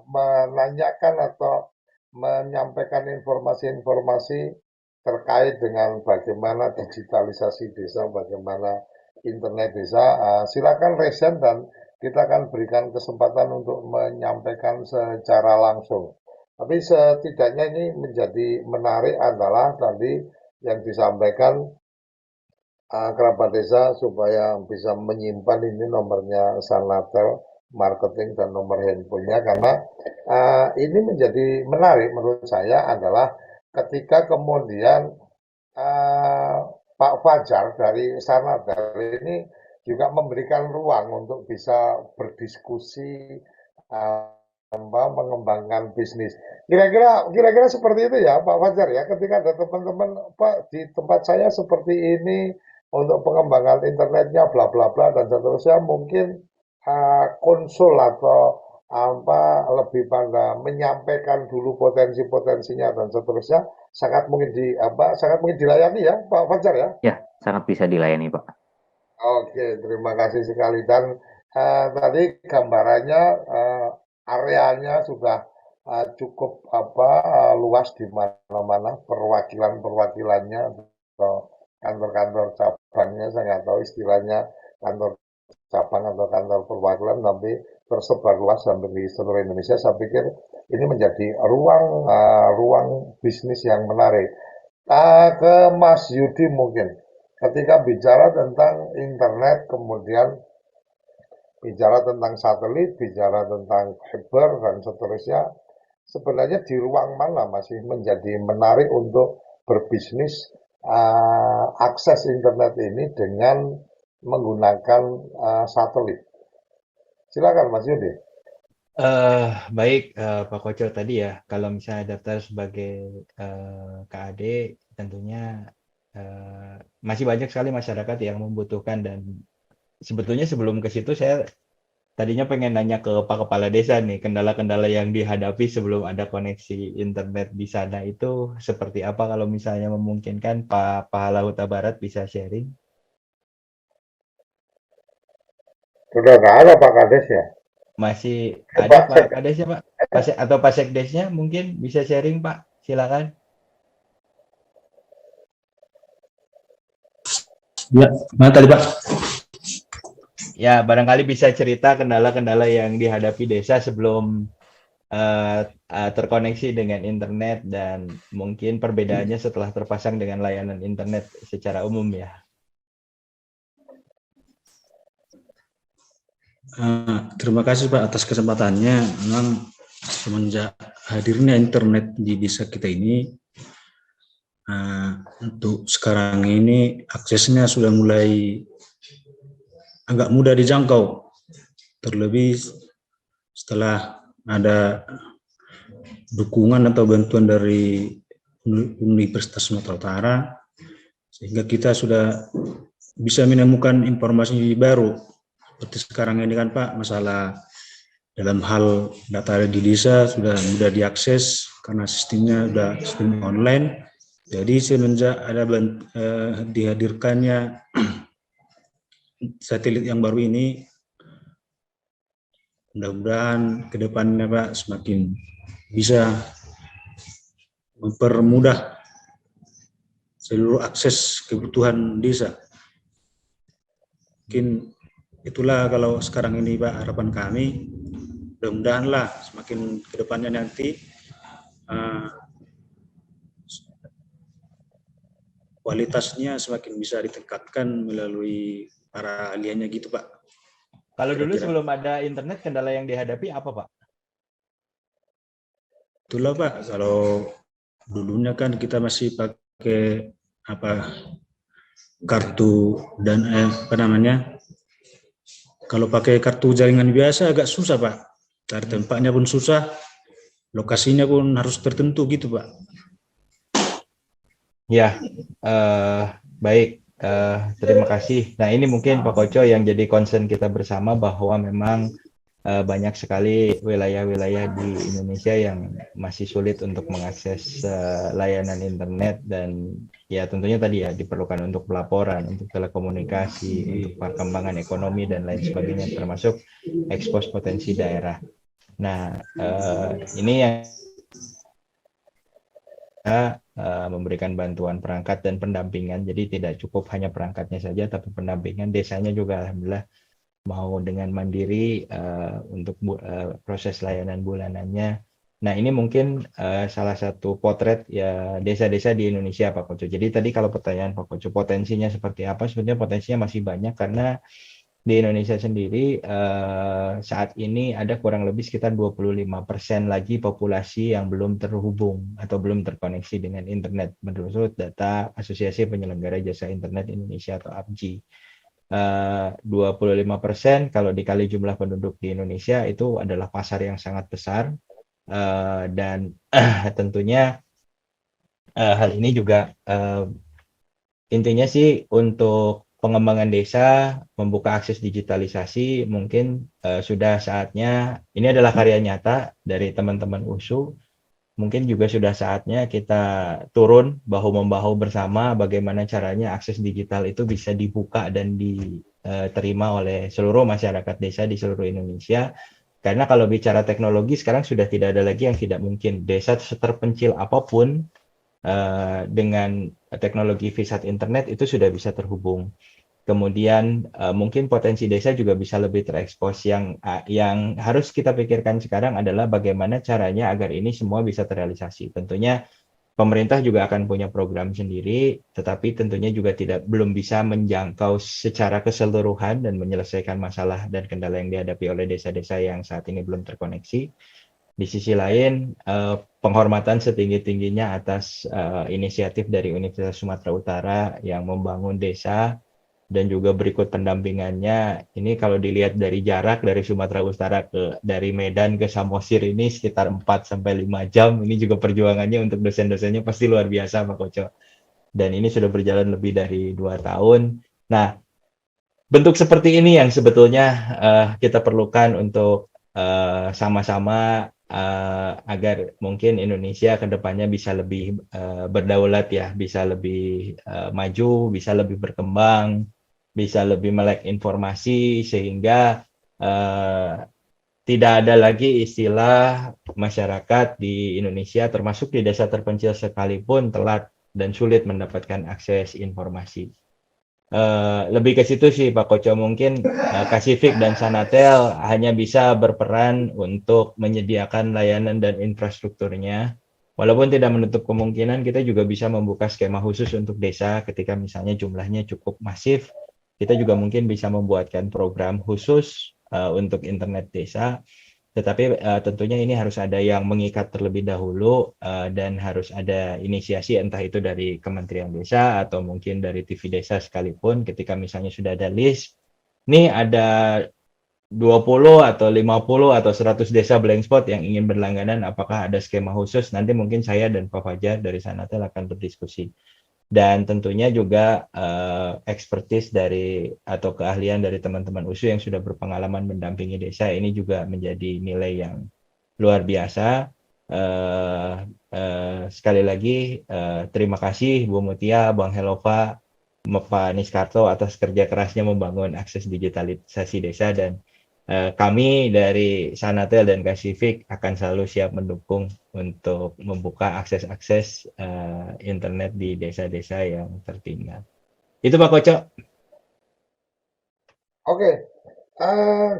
menanyakan atau menyampaikan informasi-informasi terkait dengan bagaimana digitalisasi desa, bagaimana internet desa, silakan raise hand dan kita akan berikan kesempatan untuk menyampaikan secara langsung. Tapi setidaknya ini menjadi menarik adalah tadi yang disampaikan kerabat desa supaya bisa menyimpan ini nomornya Sanatel marketing dan nomor handphonenya, karena ini menjadi menarik menurut saya adalah ketika kemudian Pak Fajar dari Sanatel ini juga memberikan ruang untuk bisa berdiskusi mengembangkan bisnis. Kira-kira seperti itu ya Pak Fajar ya, ketika ada teman-teman Pak di tempat saya seperti ini untuk pengembangan internetnya bla bla bla dan seterusnya, mungkin konsul atau lebih pada menyampaikan dulu potensi-potensinya dan seterusnya sangat mungkin dilayani ya Pak Fajar ya. Ya, sangat bisa dilayani Pak. Oke, terima kasih sekali. Dan tadi gambarannya areanya sudah cukup luas di mana-mana, perwakilan-perwakilannya atau kantor-kantor cabangnya, saya nggak tahu istilahnya kantor cabang atau kantor perwakilan, tapi tersebar luas hampir di seluruh Indonesia. Saya pikir ini menjadi ruang bisnis yang menarik. Ke Mas Yudi mungkin, ketika bicara tentang internet, kemudian bicara tentang satelit, bicara tentang fiber dan seterusnya, sebenarnya di ruang mana masih menjadi menarik untuk berbisnis akses internet ini dengan menggunakan satelit? Silakan Mas Yudi. Baik Pak Koco, tadi ya, kalau misalnya daftar sebagai KAD, tentunya masih banyak sekali masyarakat yang membutuhkan, dan sebetulnya sebelum ke situ saya tadinya pengen nanya ke Pak Kepala Desa nih, kendala-kendala yang dihadapi sebelum ada koneksi internet di sana itu seperti apa kalau misalnya memungkinkan Pak Pahala Huta Barat bisa sharing? Sudah nggak ada Pak Kades ya? Masih Eh, ada Pak Sek, Pak Kadesnya Pak? Atau Pak Sekdesnya mungkin bisa sharing Pak? Silakan. Ya, mana tadi Pak? Ya, barangkali bisa cerita kendala-kendala yang dihadapi desa sebelum terkoneksi dengan internet dan mungkin perbedaannya setelah terpasang dengan layanan internet secara umum ya. Terima kasih Pak atas kesempatannya. Memang semenjak hadirnya internet di desa kita ini, untuk sekarang ini aksesnya sudah mulai agak mudah dijangkau. Terlebih setelah ada dukungan atau bantuan dari Universitas Sumatera Utara, sehingga kita sudah bisa menemukan informasi baru. Seperti sekarang ini kan Pak, masalah dalam hal data di desa sudah mudah diakses karena sistemnya sudah sistem online. Jadi semenjak ada dihadirkannya satelit yang baru ini, mudah-mudahan ke depannya Pak semakin bisa mempermudah seluruh akses kebutuhan desa. Mungkin itulah kalau sekarang ini Pak harapan kami, mudah-mudahan lah semakin ke depannya nanti kualitasnya semakin bisa ditingkatkan melalui para ahlinya gitu Pak. Kalau dulu Kira-kira. sebelum ada internet, kendala yang dihadapi apa Pak? Itulah Pak, kalau dulunya kan kita masih pakai kartu dan kalau pakai kartu jaringan biasa agak susah Pak. Cari tempatnya pun susah, lokasinya pun harus tertentu gitu Pak. Ya, baik. Terima kasih. Nah, ini mungkin Pak Koco yang jadi concern kita bersama bahwa memang banyak sekali wilayah-wilayah di Indonesia yang masih sulit untuk mengakses layanan internet dan ya tentunya tadi ya diperlukan untuk pelaporan, untuk telekomunikasi, untuk perkembangan ekonomi dan lain sebagainya termasuk ekspos potensi daerah. Nah, ini yang memberikan bantuan perangkat dan pendampingan. Jadi tidak cukup hanya perangkatnya saja, tapi pendampingan desanya juga alhamdulillah mau dengan mandiri untuk proses layanan bulanannya. Nah, ini mungkin salah satu potret ya desa-desa di Indonesia Pak Koco. Jadi tadi kalau pertanyaan Pak Koco potensinya seperti apa? Sebenarnya potensinya masih banyak karena di Indonesia sendiri saat ini ada kurang lebih sekitar 25% lagi populasi yang belum terhubung atau belum terkoneksi dengan internet menurut data Asosiasi Penyelenggara Jasa Internet Indonesia atau APJI. 25% kalau dikali jumlah penduduk di Indonesia itu adalah pasar yang sangat besar dan tentunya hal ini juga intinya sih untuk pengembangan desa, membuka akses digitalisasi, mungkin sudah saatnya, ini adalah karya nyata dari teman-teman USU, mungkin juga sudah saatnya kita turun bahu-membahu bersama bagaimana caranya akses digital itu bisa dibuka dan diterima oleh seluruh masyarakat desa di seluruh Indonesia. Karena kalau bicara teknologi sekarang sudah tidak ada lagi yang tidak mungkin. Desa seterpencil apapun dengan teknologi VSAT internet itu sudah bisa terhubung. Kemudian mungkin potensi desa juga bisa lebih terekspos. Yang harus kita pikirkan sekarang adalah bagaimana caranya agar ini semua bisa terrealisasi. Tentunya pemerintah juga akan punya program sendiri, tetapi tentunya juga belum bisa menjangkau secara keseluruhan dan menyelesaikan masalah dan kendala yang dihadapi oleh desa-desa yang saat ini belum terkoneksi. Di sisi lain, penghormatan setinggi-tingginya atas inisiatif dari Universitas Sumatera Utara yang membangun desa dan juga berikut pendampingannya. Ini kalau dilihat dari jarak dari Sumatera Utara dari Medan ke Samosir ini sekitar 4-5 jam. Ini juga perjuangannya untuk dosen-dosennya pasti luar biasa Pak Koco. Dan ini sudah berjalan lebih dari 2 tahun. Nah, bentuk seperti ini yang sebetulnya kita perlukan untuk sama-sama agar mungkin Indonesia ke depannya bisa lebih berdaulat ya, bisa lebih maju, bisa lebih berkembang, bisa lebih melek informasi sehingga tidak ada lagi istilah masyarakat di Indonesia termasuk di desa terpencil sekalipun telat dan sulit mendapatkan akses informasi. Lebih ke situ sih Pak Koco, mungkin Kasifik dan Sanatel hanya bisa berperan untuk menyediakan layanan dan infrastrukturnya. Walaupun tidak menutup kemungkinan kita juga bisa membuka skema khusus untuk desa ketika misalnya jumlahnya cukup masif. Kita juga mungkin bisa membuatkan program khusus untuk internet desa. Tetapi tentunya ini harus ada yang mengikat terlebih dahulu dan harus ada inisiasi entah itu dari Kementerian Desa atau mungkin dari TV Desa sekalipun ketika misalnya sudah ada list, nih ada 20 atau 50 atau 100 desa blank spot yang ingin berlangganan, apakah ada skema khusus? Nanti mungkin saya dan Pak Fajar dari Sanatel akan berdiskusi. Dan tentunya juga expertise dari atau keahlian dari teman-teman USU yang sudah berpengalaman mendampingi desa ini juga menjadi nilai yang luar biasa. Sekali lagi terima kasih Bu Mutia, Bang Helova, Pak Niskarto atas kerja kerasnya membangun akses digitalisasi desa dan kami dari Sanatel dan Kasifik akan selalu siap mendukung untuk membuka akses-akses internet di desa-desa yang tertinggal. Itu Pak Koco. Oke,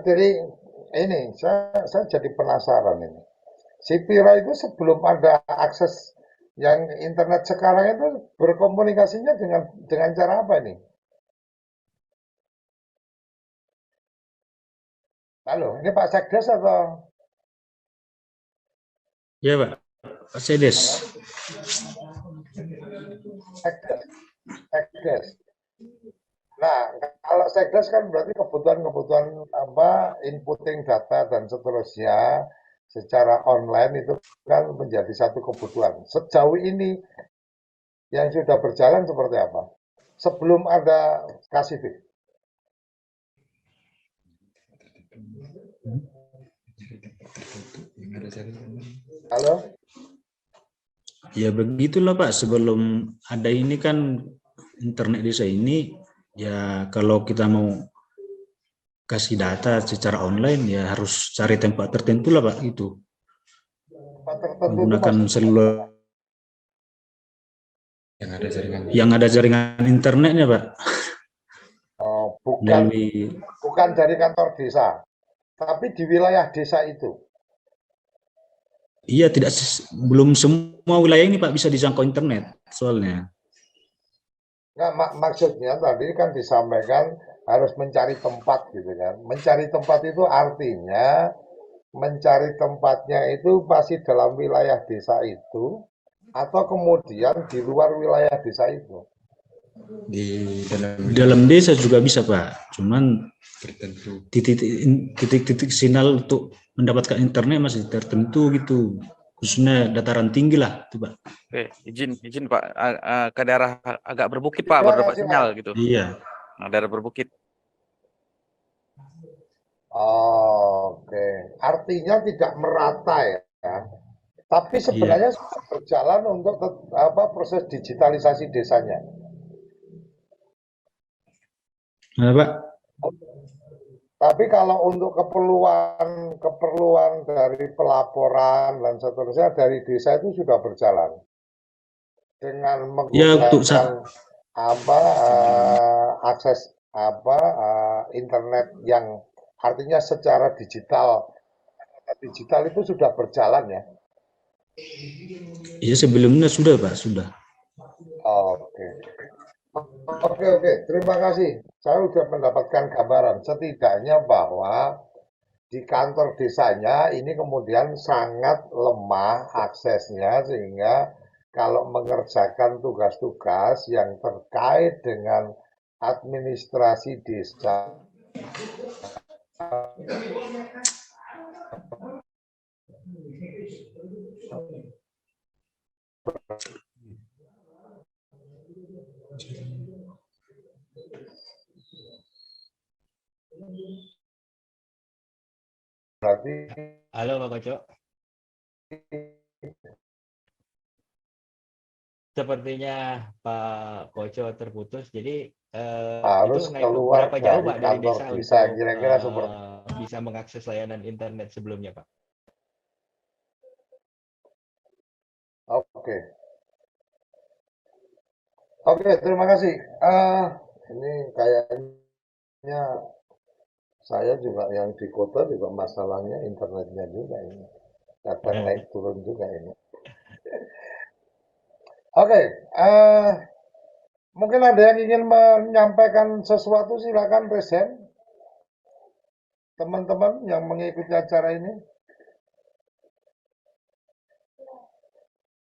jadi ini saya jadi penasaran ini. Si Pira itu sebelum ada akses yang internet sekarang itu berkomunikasinya dengan cara apa ini? Halo, ini Pak Sekdes atau Ya Pak, Pak Sedes. Sekdes? Sekdes. Nah, kalau Sekdes kan berarti kebutuhan apa inputting data dan seterusnya secara online itu kan menjadi satu kebutuhan. Sejauh ini yang sudah berjalan seperti apa? Sebelum ada Kasifik. Halo? Ya begitulah Pak, sebelum ada ini kan internet desa ini, ya kalau kita mau kasih data secara online ya harus cari tempat tertentu lah Pak, itu. Tempat tertentu itu Menggunakan maksudnya seluler yang ada jaringan internetnya Pak. bukan Melalui bukan dari kantor desa, tapi di wilayah desa itu. Iya, belum semua wilayah ini Pak bisa dijangkau internet soalnya. Nah, maksudnya tadi kan disampaikan harus mencari tempat gitu kan. Mencari tempat itu artinya mencari tempatnya itu masih dalam wilayah desa itu atau kemudian di luar wilayah desa itu. Di dalam desa juga bisa Pak, cuman titik-titik sinyal untuk mendapatkan internet masih tertentu gitu, khususnya dataran tinggi lah itu Pak. Oke, izin Pak, ke daerah agak berbukit Pak baru dapat sinyal gitu. Iya. Nah, daerah berbukit. Oke, artinya tidak merata ya. Tapi sebenarnya sudah berjalan untuk proses digitalisasi desanya. Nah, Pak. Tapi kalau untuk keperluan dari pelaporan dan seterusnya dari desa itu sudah berjalan dengan menggunakan akses internet yang artinya secara digital itu sudah berjalan ya. Iya sebelumnya sudah Pak, sudah. Oke, terima kasih. Saya sudah mendapatkan gambaran setidaknya bahwa di kantor desanya ini kemudian sangat lemah aksesnya sehingga kalau mengerjakan tugas-tugas yang terkait dengan administrasi desa Berarti Halo Pak Koco, sepertinya Pak Koco terputus. Jadi itu harus naik keluar berapa jauh dari Pak dari kantor desa desa, untuk kira-kira seperti. bisa mengakses layanan internet sebelumnya Pak? Oke, oke, terima kasih. Ini kayaknya saya juga yang di kota juga masalahnya internetnya juga ini. Kadang naik turun juga ini. Oke, mungkin ada yang ingin menyampaikan sesuatu, silakan present. Teman-teman yang mengikuti acara ini.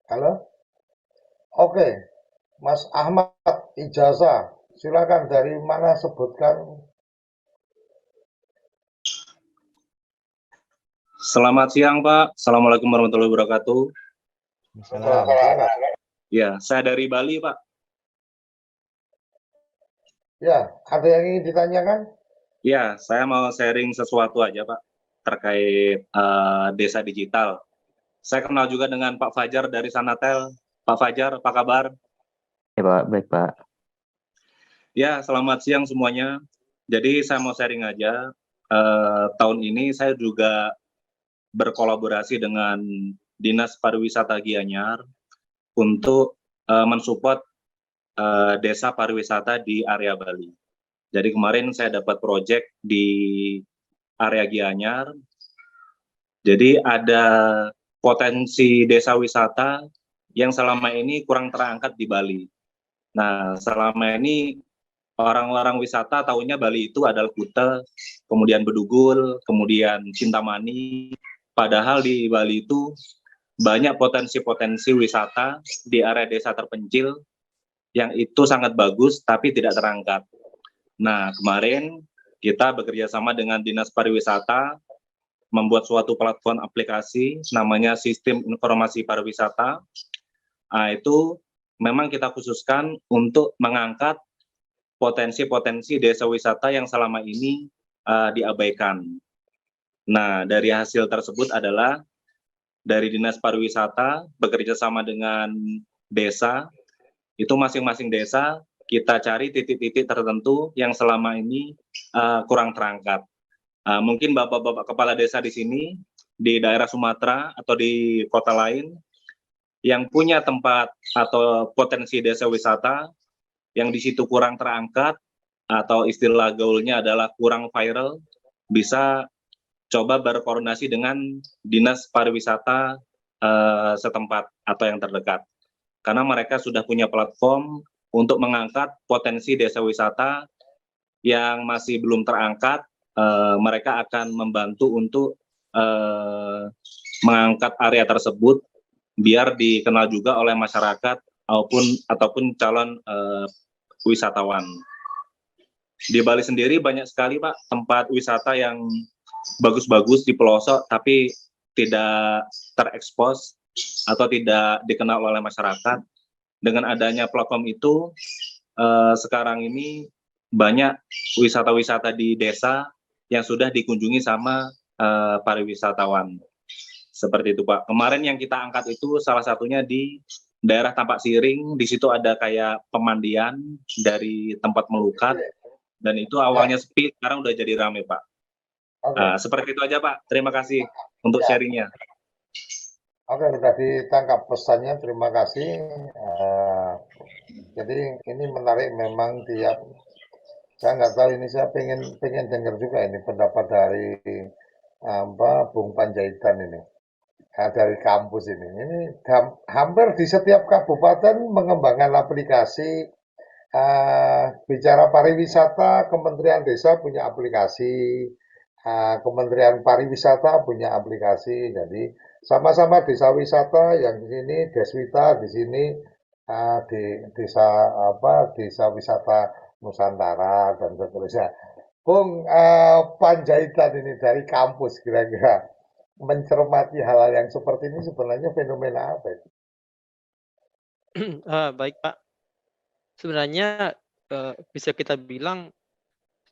Halo? Oke, Mas Ahmad Ijazah, silakan dari mana sebutkan. Selamat siang Pak, Assalamualaikum warahmatullahi wabarakatuh. Salam. Ya, saya dari Bali Pak. Ya, ada yang ingin ditanyakan? Ya, saya mau sharing sesuatu aja Pak, terkait desa digital. Saya kenal juga dengan Pak Fajar dari Sanatel. Pak Fajar, apa kabar? Ya Pak, baik Pak. Ya, selamat siang semuanya. Jadi saya mau sharing aja, tahun ini saya juga berkolaborasi dengan Dinas Pariwisata Gianyar untuk mensupport desa pariwisata di area Bali. Jadi kemarin saya dapat proyek di area Gianyar. Jadi ada potensi desa wisata yang selama ini kurang terangkat di Bali. Nah, selama ini orang-orang wisata tahunya Bali itu adalah Kuta, kemudian Bedugul, kemudian Kintamani. Padahal di Bali itu banyak potensi-potensi wisata di area desa terpencil yang itu sangat bagus tapi tidak terangkat. Nah, kemarin kita bekerja sama dengan Dinas Pariwisata membuat suatu platform aplikasi namanya Sistem Informasi Pariwisata. Nah, itu memang kita khususkan untuk mengangkat potensi-potensi desa wisata yang selama ini diabaikan. Nah, dari hasil tersebut adalah dari Dinas Pariwisata bekerja sama dengan desa, itu masing-masing desa kita cari titik-titik tertentu yang selama ini kurang terangkat. Mungkin bapak-bapak kepala desa di sini, di daerah Sumatera atau di kota lain, yang punya tempat atau potensi desa wisata, yang di situ kurang terangkat, atau istilah gaulnya adalah kurang viral, bisa coba berkoordinasi dengan Dinas Pariwisata setempat atau yang terdekat. Karena mereka sudah punya platform untuk mengangkat potensi desa wisata yang masih belum terangkat. Mereka akan membantu untuk mengangkat area tersebut biar dikenal juga oleh masyarakat ataupun calon wisatawan. Di Bali sendiri banyak sekali Pak tempat wisata yang bagus-bagus di pelosok tapi tidak terekspos atau tidak dikenal oleh masyarakat. Dengan adanya platform itu, sekarang ini banyak wisata-wisata di desa yang sudah dikunjungi sama pariwisatawan. Seperti itu Pak. Kemarin yang kita angkat itu salah satunya di daerah Tampak Siring, di situ ada kayak pemandian dari tempat melukat, dan itu awalnya sepi, sekarang udah jadi rame Pak. Seperti itu aja Pak, terima kasih untuk sharingnya. Oke, sudah ditangkap pesannya, terima kasih. Jadi ini menarik memang saya nggak tahu ini, saya pengen dengar juga ini pendapat dari Bung Panjaitan ini, dari kampus ini. Ini hampir di setiap kabupaten mengembangkan aplikasi. Bicara pariwisata, Kementerian Desa punya aplikasi, Kementerian Pariwisata punya aplikasi. Jadi sama-sama desa wisata, yang di sini Deswita, di sini di desa wisata Nusantara dan seterusnya. Bung Panjaitan ini dari kampus, kira-kira mencermati hal-hal yang seperti ini sebenarnya fenomena apa itu? Baik Pak, sebenarnya bisa kita bilang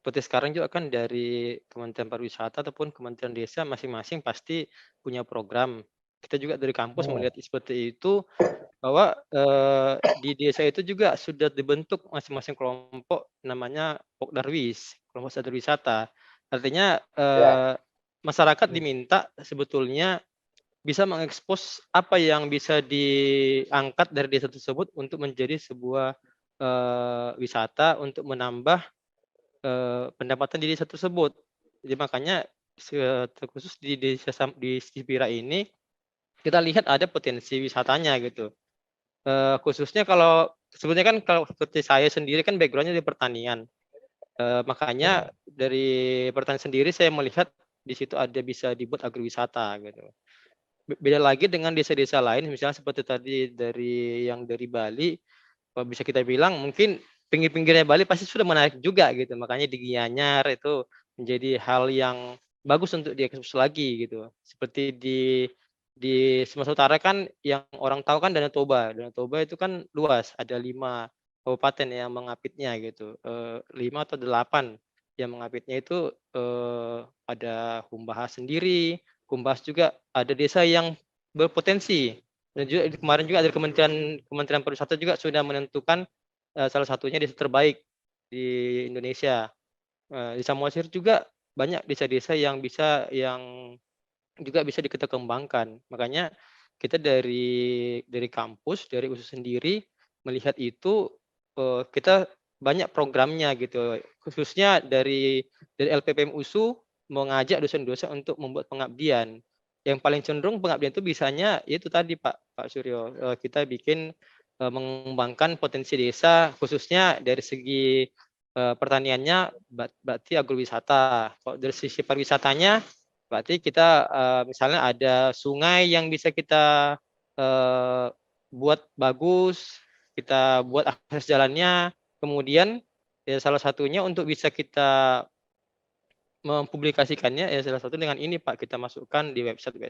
seperti sekarang juga kan dari Kementerian Pariwisata ataupun Kementerian Desa masing-masing pasti punya program. Kita juga dari kampus melihat seperti itu, bahwa di desa itu juga sudah dibentuk masing-masing kelompok namanya Pokdarwis, kelompok sadar wisata. Artinya masyarakat diminta sebetulnya bisa mengekspos apa yang bisa diangkat dari desa tersebut untuk menjadi sebuah wisata untuk menambah pendapatan di desa tersebut. Jadi makanya terkhusus di desa di Sipira ini kita lihat ada potensi wisatanya gitu. Khususnya kalau sebetulnya kan kalau seperti saya sendiri kan background-nya di pertanian. Makanya dari pertanian sendiri saya melihat di situ ada bisa dibuat agrowisata gitu. Beda lagi dengan desa-desa lain misalnya seperti tadi dari yang dari Bali, bisa kita bilang mungkin pinggir-pinggirnya Bali pasti sudah menarik juga gitu. Makanya di Gianyar itu menjadi hal yang bagus untuk diekspos lagi gitu. Seperti di Sumatera Utara kan yang orang tahu kan Danau Toba. Danau Toba itu kan luas, ada 5 kabupaten yang mengapitnya gitu. 5 atau 8 yang mengapitnya itu ada Humbahas sendiri, Humbahas juga ada desa yang berpotensi. Dan juga kemarin juga dari Kementerian Pariwisata juga sudah menentukan salah satunya desa terbaik di Indonesia. Di Samosir juga banyak desa-desa yang juga bisa kita kembangkan. Makanya kita dari kampus, dari USU sendiri melihat itu kita banyak programnya gitu. Khususnya dari LPPM USU mengajak dosen-dosen untuk membuat pengabdian. Yang paling cenderung pengabdian itu bisanya itu tadi Pak Suryo, kita bikin mengembangkan potensi desa khususnya dari segi pertaniannya berarti agrowisata. Kalau dari sisi pariwisatanya berarti kita misalnya ada sungai yang bisa kita buat bagus, kita buat akses jalannya, kemudian ya salah satunya untuk bisa kita mempublikasikannya ya salah satu dengan ini Pak, kita masukkan di website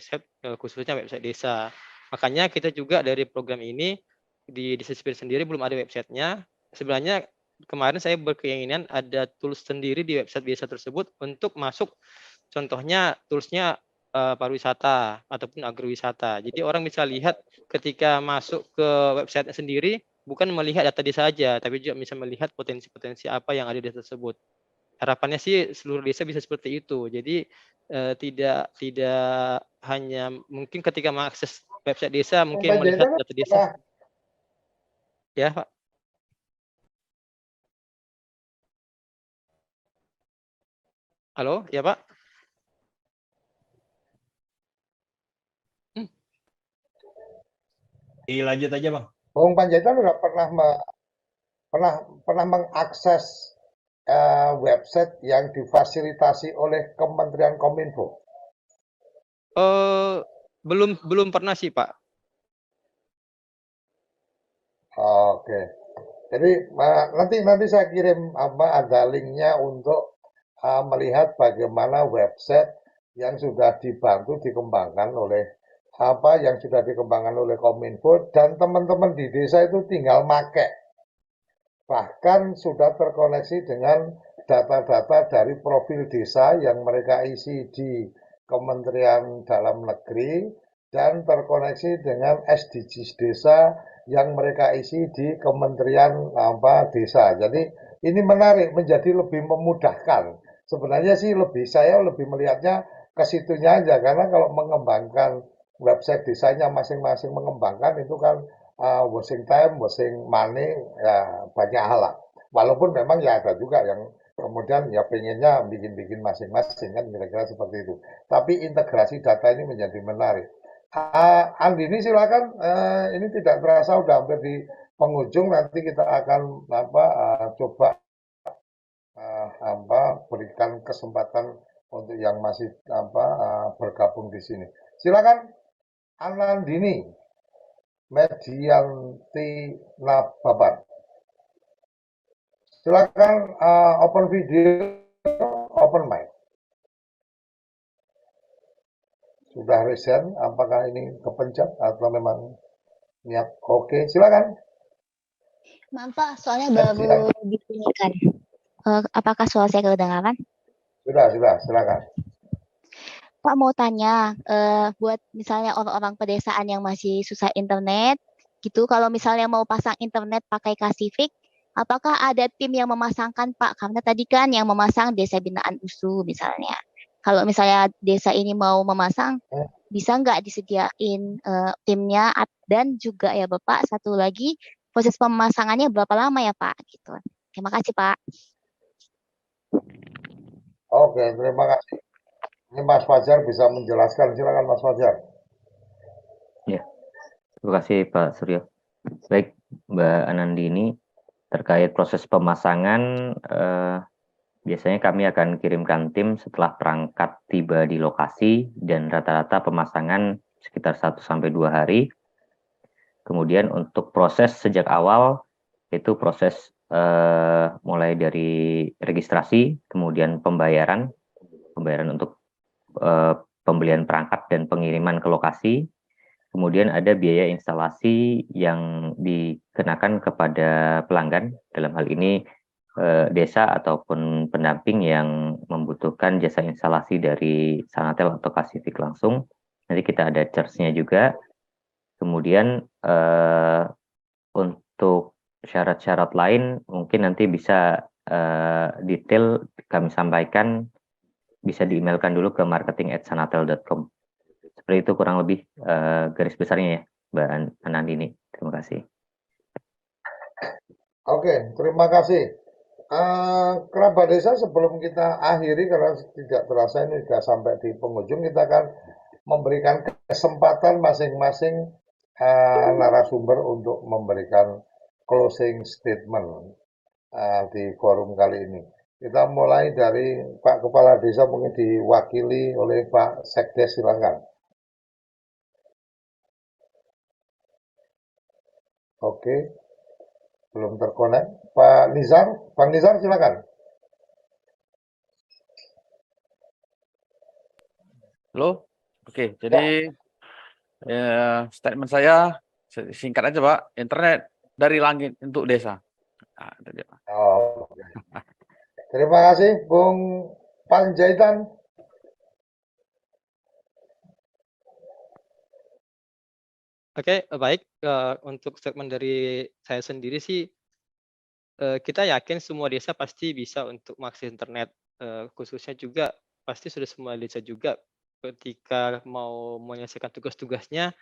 khususnya website desa. Makanya kita juga dari program ini di Desa Sipir sendiri belum ada websitenya. Sebenarnya kemarin saya berkeinginan ada tools sendiri di website desa tersebut untuk masuk. Contohnya toolsnya pariwisata ataupun agrowisata. Jadi orang bisa lihat ketika masuk ke website sendiri bukan melihat data desa saja, tapi juga bisa melihat potensi-potensi apa yang ada di desa tersebut. Harapannya sih seluruh desa bisa seperti itu. Jadi tidak hanya mungkin ketika mengakses website desa mungkin melihat data desa. Ya Pak. Halo, ya Pak. Lanjut aja Bang. Bung Panjaitan udah pernah mengakses website yang difasilitasi oleh Kementerian Kominfo? Belum pernah sih Pak. Oke. Jadi nanti saya kirim ada linknya untuk melihat bagaimana website yang sudah dibantu dikembangkan oleh yang sudah dikembangkan oleh Kominfo dan teman-teman di desa itu tinggal make. Bahkan sudah terkoneksi dengan data-data dari profil desa yang mereka isi di Kementerian Dalam Negeri dan terkoneksi dengan SDGs desa yang mereka isi di Kementerian Desa. Jadi ini menarik, menjadi lebih memudahkan. Sebenarnya sih saya lebih melihatnya ke situnya aja karena kalau mengembangkan website desanya masing-masing mengembangkan itu kan wasting time, wasting money, ya banyak hal lah. Walaupun memang ya ada juga yang kemudian ya pengennya bikin-bikin masing-masing kan kira-kira seperti itu. Tapi integrasi data ini menjadi menarik. Andini silakan, ini tidak terasa udah hampir di penghujung, nanti kita akan coba berikan kesempatan untuk yang masih bergabung di sini. Silakan Anandini Medianti Nababan. Silakan open video, open mic. Sudah resign, apakah ini kepencet atau memang niat? Oke, silakan. Maaf Pak, soalnya baru dibunyikan. Apakah suara saya kedengaran? Sudah, silakan. Pak mau tanya, buat misalnya orang-orang pedesaan yang masih susah internet, gitu, kalau misalnya mau pasang internet pakai Kasifik, apakah ada tim yang memasangkan Pak? Karena tadi kan yang memasang Desa Binaan USU misalnya. Kalau misalnya desa ini mau memasang, bisa nggak disediain timnya? Dan juga ya Bapak, satu lagi, proses pemasangannya berapa lama ya Pak? Gitu. Terima kasih Pak. Oke, terima kasih. Ini Mas Fajar bisa menjelaskan, silakan Mas Fajar. Ya, terima kasih Pak Suryo. Baik, Mbak Anandini, terkait proses pemasangan, biasanya kami akan kirimkan tim setelah perangkat tiba di lokasi dan rata-rata pemasangan sekitar 1-2 hari. Kemudian untuk proses sejak awal, itu proses mulai dari registrasi, kemudian pembayaran untuk pembelian perangkat dan pengiriman ke lokasi. Kemudian ada biaya instalasi yang dikenakan kepada pelanggan, dalam hal ini desa ataupun pendamping yang membutuhkan jasa instalasi dari Sanatel atau Kasifik langsung. Nanti kita ada charge-nya juga. Kemudian untuk syarat-syarat lain mungkin nanti bisa detail kami sampaikan, bisa di-emailkan dulu ke marketing@sanatel.com. Seperti itu kurang lebih garis besarnya ya, Mbak Anandini. Terima kasih. Oke, terima kasih. Kerabat desa, sebelum kita akhiri karena tidak terasa ini sudah sampai di penghujung, kita akan memberikan kesempatan masing-masing narasumber untuk memberikan closing statement di forum kali ini. Kita mulai dari Pak Kepala Desa, mungkin diwakili oleh Pak Sekdes, silakan. Oke, belum terkonek. Pak Nizar, silakan. Halo, oke. Jadi statement saya singkat aja Pak. Internet dari langit untuk desa. Nah, itu dia. Oh, terima kasih, Bung Panjaitan. Oke, baik. Untuk statement dari saya sendiri sih, kita yakin semua desa pasti bisa untuk mengakses internet. Khususnya juga pasti sudah semua desa juga ketika mau menyelesaikan tugas-tugasnya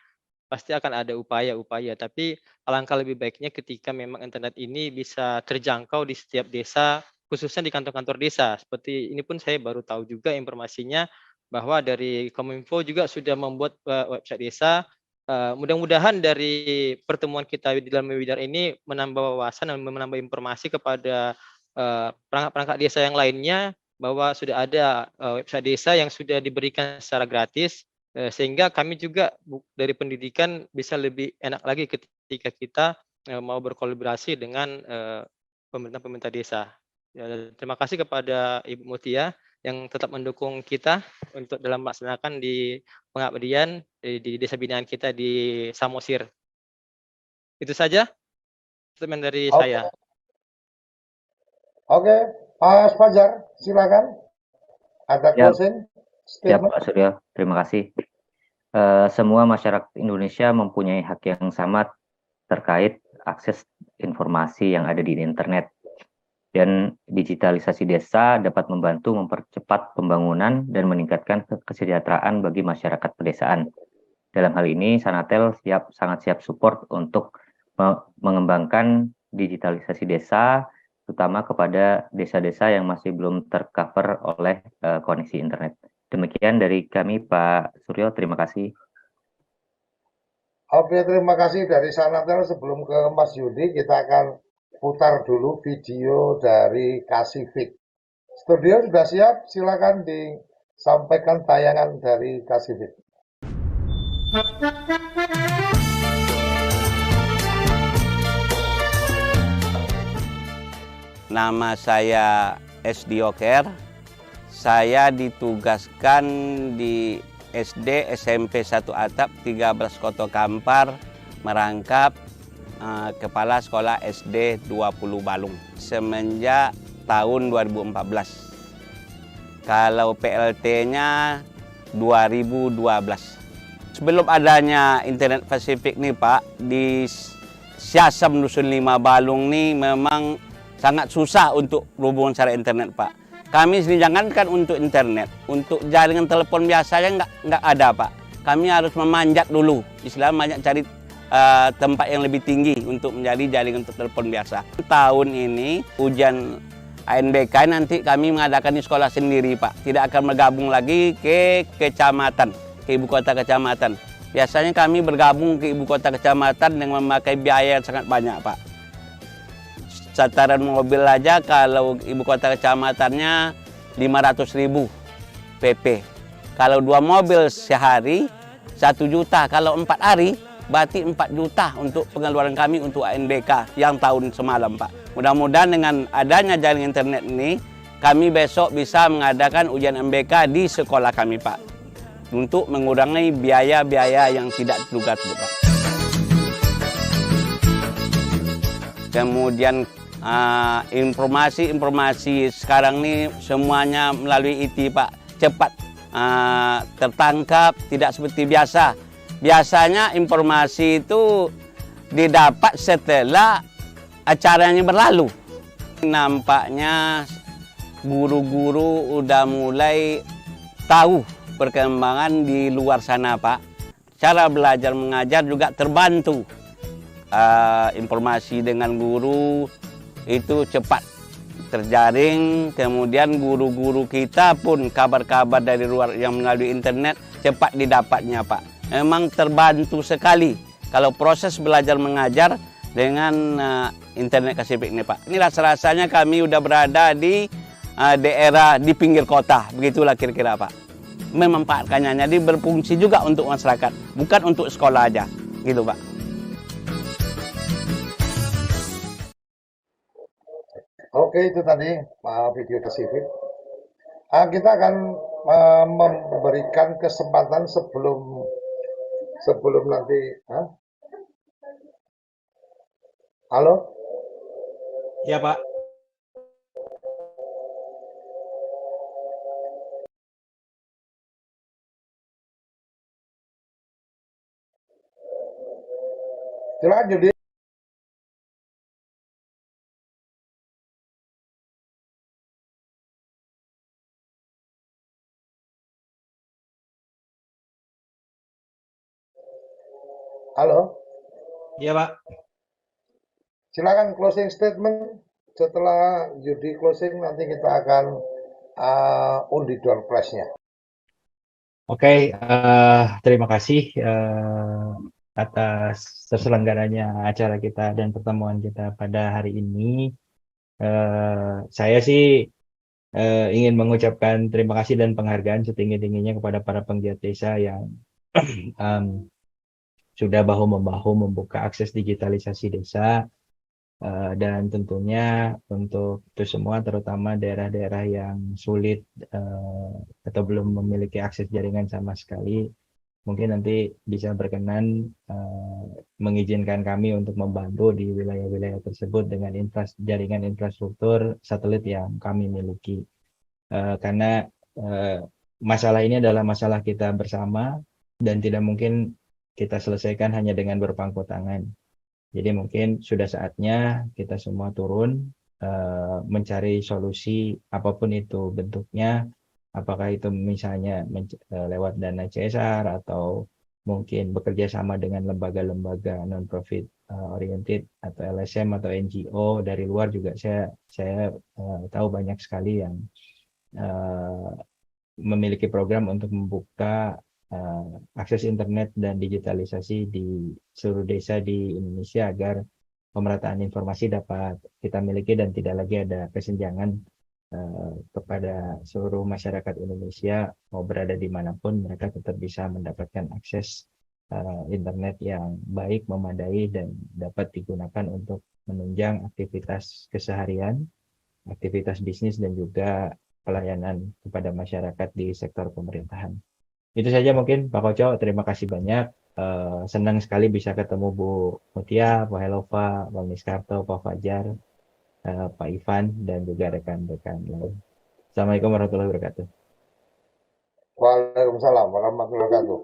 pasti akan ada upaya-upaya. Tapi alangkah lebih baiknya ketika memang internet ini bisa terjangkau di setiap desa, khususnya di kantor-kantor desa. Seperti ini pun saya baru tahu juga informasinya bahwa dari Kominfo juga sudah membuat website desa. Mudah-mudahan dari pertemuan kita di dalam webinar ini menambah wawasan dan menambah informasi kepada perangkat-perangkat desa yang lainnya bahwa sudah ada website desa yang sudah diberikan secara gratis, sehingga kami juga dari pendidikan bisa lebih enak lagi ketika kita mau berkolaborasi dengan pemerintah desa. Ya, terima kasih kepada Ibu Mutia yang tetap mendukung kita untuk dalam melaksanakan di pengabdian di desa binaan kita di Samosir. Itu saja statement dari saya. Oke, Pak Fajar, silakan. Ada closing statement. Pak Suryo, terima kasih. Semua masyarakat Indonesia mempunyai hak yang sama terkait akses informasi yang ada di internet. Dan digitalisasi desa dapat membantu mempercepat pembangunan dan meningkatkan kesejahteraan bagi masyarakat pedesaan. Dalam hal ini, Sanatel sangat siap support untuk mengembangkan digitalisasi desa, terutama kepada desa-desa yang masih belum tercover oleh koneksi internet. Demikian dari kami, Pak Suryo. Terima kasih. Oke, terima kasih dari Sanatel. Sebelum ke Mas Yudi, kita akan putar dulu video dari Kasifik. Studio sudah siap, silakan disampaikan tayangan dari Kasifik. Nama saya SD Oker. Saya ditugaskan di SD SMP 1 Atap 13 Koto Kampar merangkap Kepala Sekolah SD 20 Balung. Semenjak tahun 2014. Kalau PLT-nya 2012. Sebelum adanya Internet Pasifik nih Pak, di Siasam Dusun 5 Balung nih memang sangat susah untuk hubungan secara internet Pak. Kami sendiri jangankan untuk internet, untuk jaringan telepon biasanya nggak ada Pak. Kami harus memanjat dulu, istilahnya banyak cari tempat yang lebih tinggi untuk menjadi jaringan untuk telepon biasa. Tahun ini ujian ANBK nanti kami mengadakan di sekolah sendiri Pak. Tidak akan bergabung lagi ke kecamatan, ke ibu kota kecamatan. Biasanya kami bergabung ke ibu kota kecamatan dengan memakai biaya yang sangat banyak Pak. Sataran mobil aja kalau ibu kota kecamatannya 500.000 PP. Kalau 2 mobil sehari 1 juta. Kalau 4 hari berarti 4 juta untuk pengeluaran kami untuk ANBK yang tahun semalam Pak. Mudah-mudahan dengan adanya jaringan internet ini kami besok bisa mengadakan ujian MBK di sekolah kami Pak. Untuk mengurangi biaya-biaya yang tidak terduga Pak. Kemudian informasi sekarang ini semuanya melalui IT Pak, cepat tertangkap, tidak seperti biasa. Biasanya informasi itu didapat setelah acaranya berlalu. Nampaknya guru-guru udah mulai tahu perkembangan di luar sana Pak. Cara belajar mengajar juga terbantu. Informasi dengan guru itu cepat terjaring, kemudian guru-guru kita pun kabar-kabar dari luar yang melalui internet cepat didapatnya Pak. Memang terbantu sekali kalau proses belajar mengajar dengan internet Pasifik ini Pak. Ini rasa-rasanya kami udah berada di daerah di pinggir kota, begitulah kira-kira Pak. Memanfaatkannya, jadi berfungsi juga untuk masyarakat, bukan untuk sekolah aja, gitu Pak. Oke, itu tadi video Pasifik. Kita akan memberikan kesempatan sebelum nanti. Halo? Ya Pak. Silakan Judi. Halo? Iya Pak. Silakan closing statement. Setelah Judi closing nanti kita akan undi door prize-nya. Oke, terima kasih atas terselenggaranya acara kita dan pertemuan kita pada hari ini. Saya sih ingin mengucapkan terima kasih dan penghargaan setinggi-tingginya kepada para penggiat desa yang sudah bahu-membahu membuka akses digitalisasi desa. Dan tentunya untuk itu semua, terutama daerah-daerah yang sulit atau belum memiliki akses jaringan sama sekali, mungkin nanti bisa berkenan mengizinkan kami untuk membantu di wilayah-wilayah tersebut dengan jaringan infrastruktur satelit yang kami miliki. Karena masalah ini adalah masalah kita bersama dan tidak mungkin kita selesaikan hanya dengan berpangku tangan. Jadi mungkin sudah saatnya kita semua turun mencari solusi apapun itu bentuknya, apakah itu misalnya lewat dana CSR atau mungkin bekerja sama dengan lembaga-lembaga non-profit oriented atau LSM atau NGO dari luar juga. Saya tahu banyak sekali yang memiliki program untuk membuka akses internet dan digitalisasi di seluruh desa di Indonesia agar pemerataan informasi dapat kita miliki dan tidak lagi ada kesenjangan kepada seluruh masyarakat Indonesia, mau berada dimanapun mereka tetap bisa mendapatkan akses internet yang baik, memadai, dan dapat digunakan untuk menunjang aktivitas keseharian, aktivitas bisnis, dan juga pelayanan kepada masyarakat di sektor pemerintahan. Itu saja mungkin Pak Koco, terima kasih banyak. Senang sekali bisa ketemu Bu Mutia, Pak Helova, Bang Niskarto, Pak Fajar. Pak Ivan, dan juga rekan-rekan lain. Assalamualaikum warahmatullahi wabarakatuh. Waalaikumsalam warahmatullahi wabarakatuh.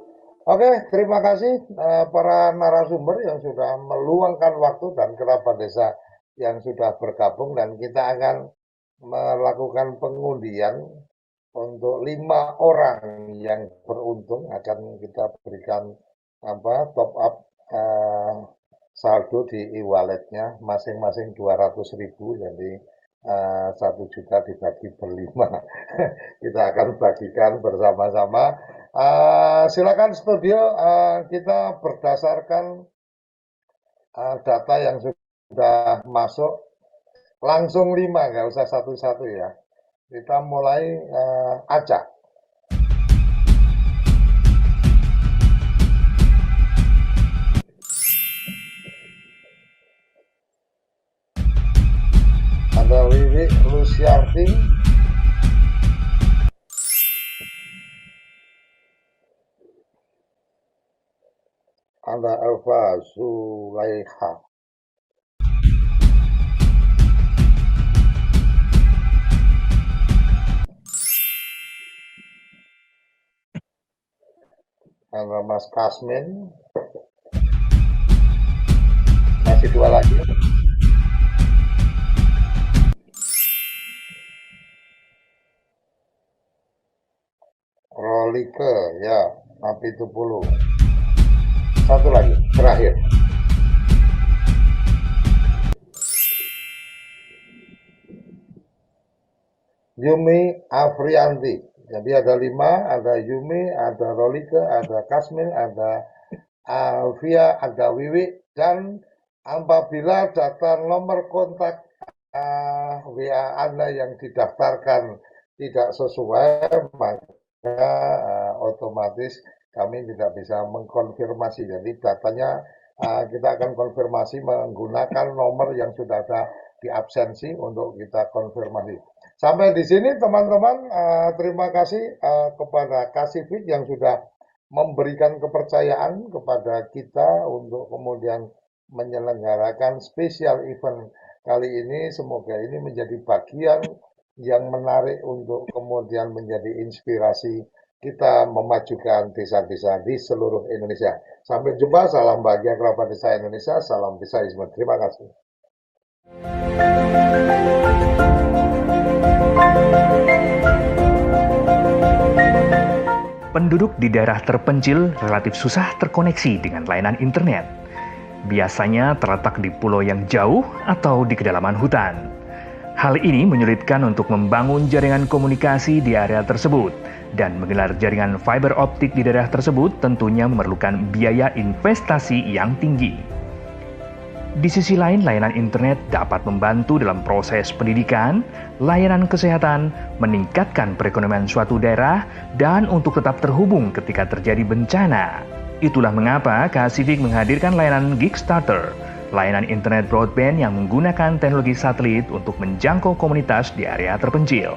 Oke, terima kasih para narasumber yang sudah meluangkan waktu dan kerabat desa yang sudah bergabung, dan kita akan melakukan pengundian untuk 5 orang yang beruntung. Akan kita berikan top up saldo di e-walletnya masing-masing 200.000, jadi 1 juta dibagi berlima. Kita akan bagikan bersama-sama. Silakan studio, kita berdasarkan data yang sudah masuk langsung 5, nggak usah satu-satu ya. Kita mulai acak. Ada Wiwi Lusiarti, ada Elva Zulaiha, ada Mas Kasmin, masih 2 lagi. Rolike, ya, Napi Tupulu. 1 lagi, terakhir. Yumi Afrianti. Jadi ada 5, ada Yumi, ada Rolike, ada Kasmin, ada Alvia, ada Wiwi, dan apabila data nomor kontak WA Anda yang didaftarkan tidak sesuai, maka otomatis kami tidak bisa mengkonfirmasi. Jadi datanya kita akan konfirmasi menggunakan nomor yang sudah ada di absensi untuk kita konfirmasi. Sampai di sini teman-teman, terima kasih kepada Kasifik yang sudah memberikan kepercayaan kepada kita untuk kemudian menyelenggarakan spesial event kali ini. Semoga ini menjadi bagian yang menarik untuk kemudian menjadi inspirasi kita memajukan desa-desa di seluruh Indonesia. Sampai jumpa, salam bahagia kerabat desa Indonesia, salam desaisme. Terima kasih. Penduduk di daerah terpencil relatif susah terkoneksi dengan layanan internet. Biasanya terletak di pulau yang jauh atau di kedalaman hutan. Hal ini menyulitkan untuk membangun jaringan komunikasi di area tersebut, dan menggelar jaringan fiber optik di daerah tersebut tentunya memerlukan biaya investasi yang tinggi. Di sisi lain, layanan internet dapat membantu dalam proses pendidikan, layanan kesehatan, meningkatkan perekonomian suatu daerah, dan untuk tetap terhubung ketika terjadi bencana. Itulah mengapa Kasifik menghadirkan layanan Gigstarter, layanan internet broadband yang menggunakan teknologi satelit untuk menjangkau komunitas di area terpencil.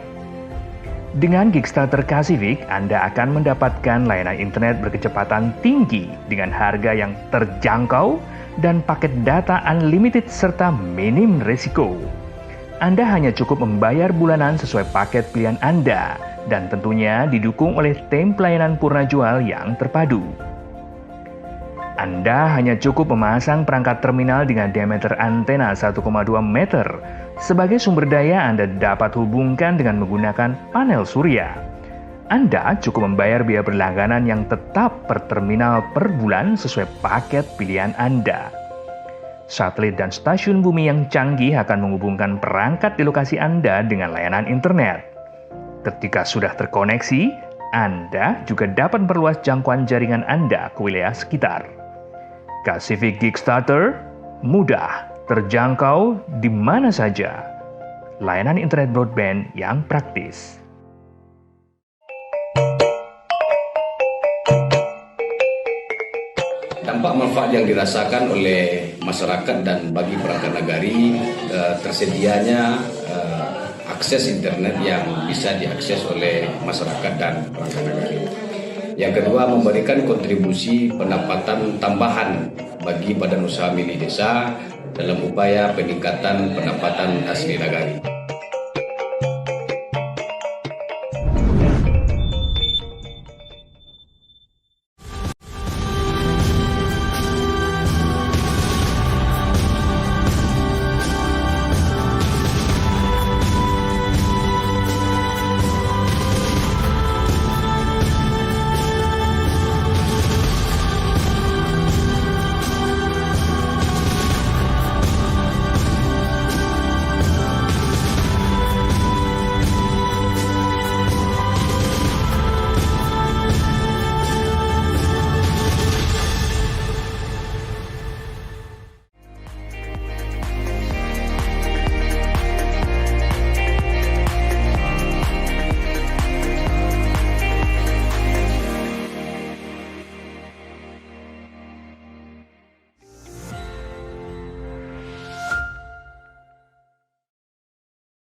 Dengan Gigstarter Kasifik, Anda akan mendapatkan layanan internet berkecepatan tinggi dengan harga yang terjangkau dan paket data unlimited serta minim risiko. Anda hanya cukup membayar bulanan sesuai paket pilihan Anda, dan tentunya didukung oleh tim pelayanan purna jual yang terpadu. Anda hanya cukup memasang perangkat terminal dengan diameter antena 1,2 meter. Sebagai sumber daya, Anda dapat hubungkan dengan menggunakan panel surya. Anda cukup membayar biaya berlangganan yang tetap per terminal per bulan sesuai paket pilihan Anda. Satelit dan stasiun bumi yang canggih akan menghubungkan perangkat di lokasi Anda dengan layanan internet. Ketika sudah terkoneksi, Anda juga dapat memperluas jangkauan jaringan Anda ke wilayah sekitar. Kasifik Gigstarter, mudah, terjangkau di mana saja. Layanan internet broadband yang praktis. Dampak manfaat yang dirasakan oleh masyarakat dan bagi perangkat nagari, tersedianya akses internet yang bisa diakses oleh masyarakat dan perangkat nagari. Yang kedua, memberikan kontribusi pendapatan tambahan bagi badan usaha milik desa dalam upaya peningkatan pendapatan asli nagari.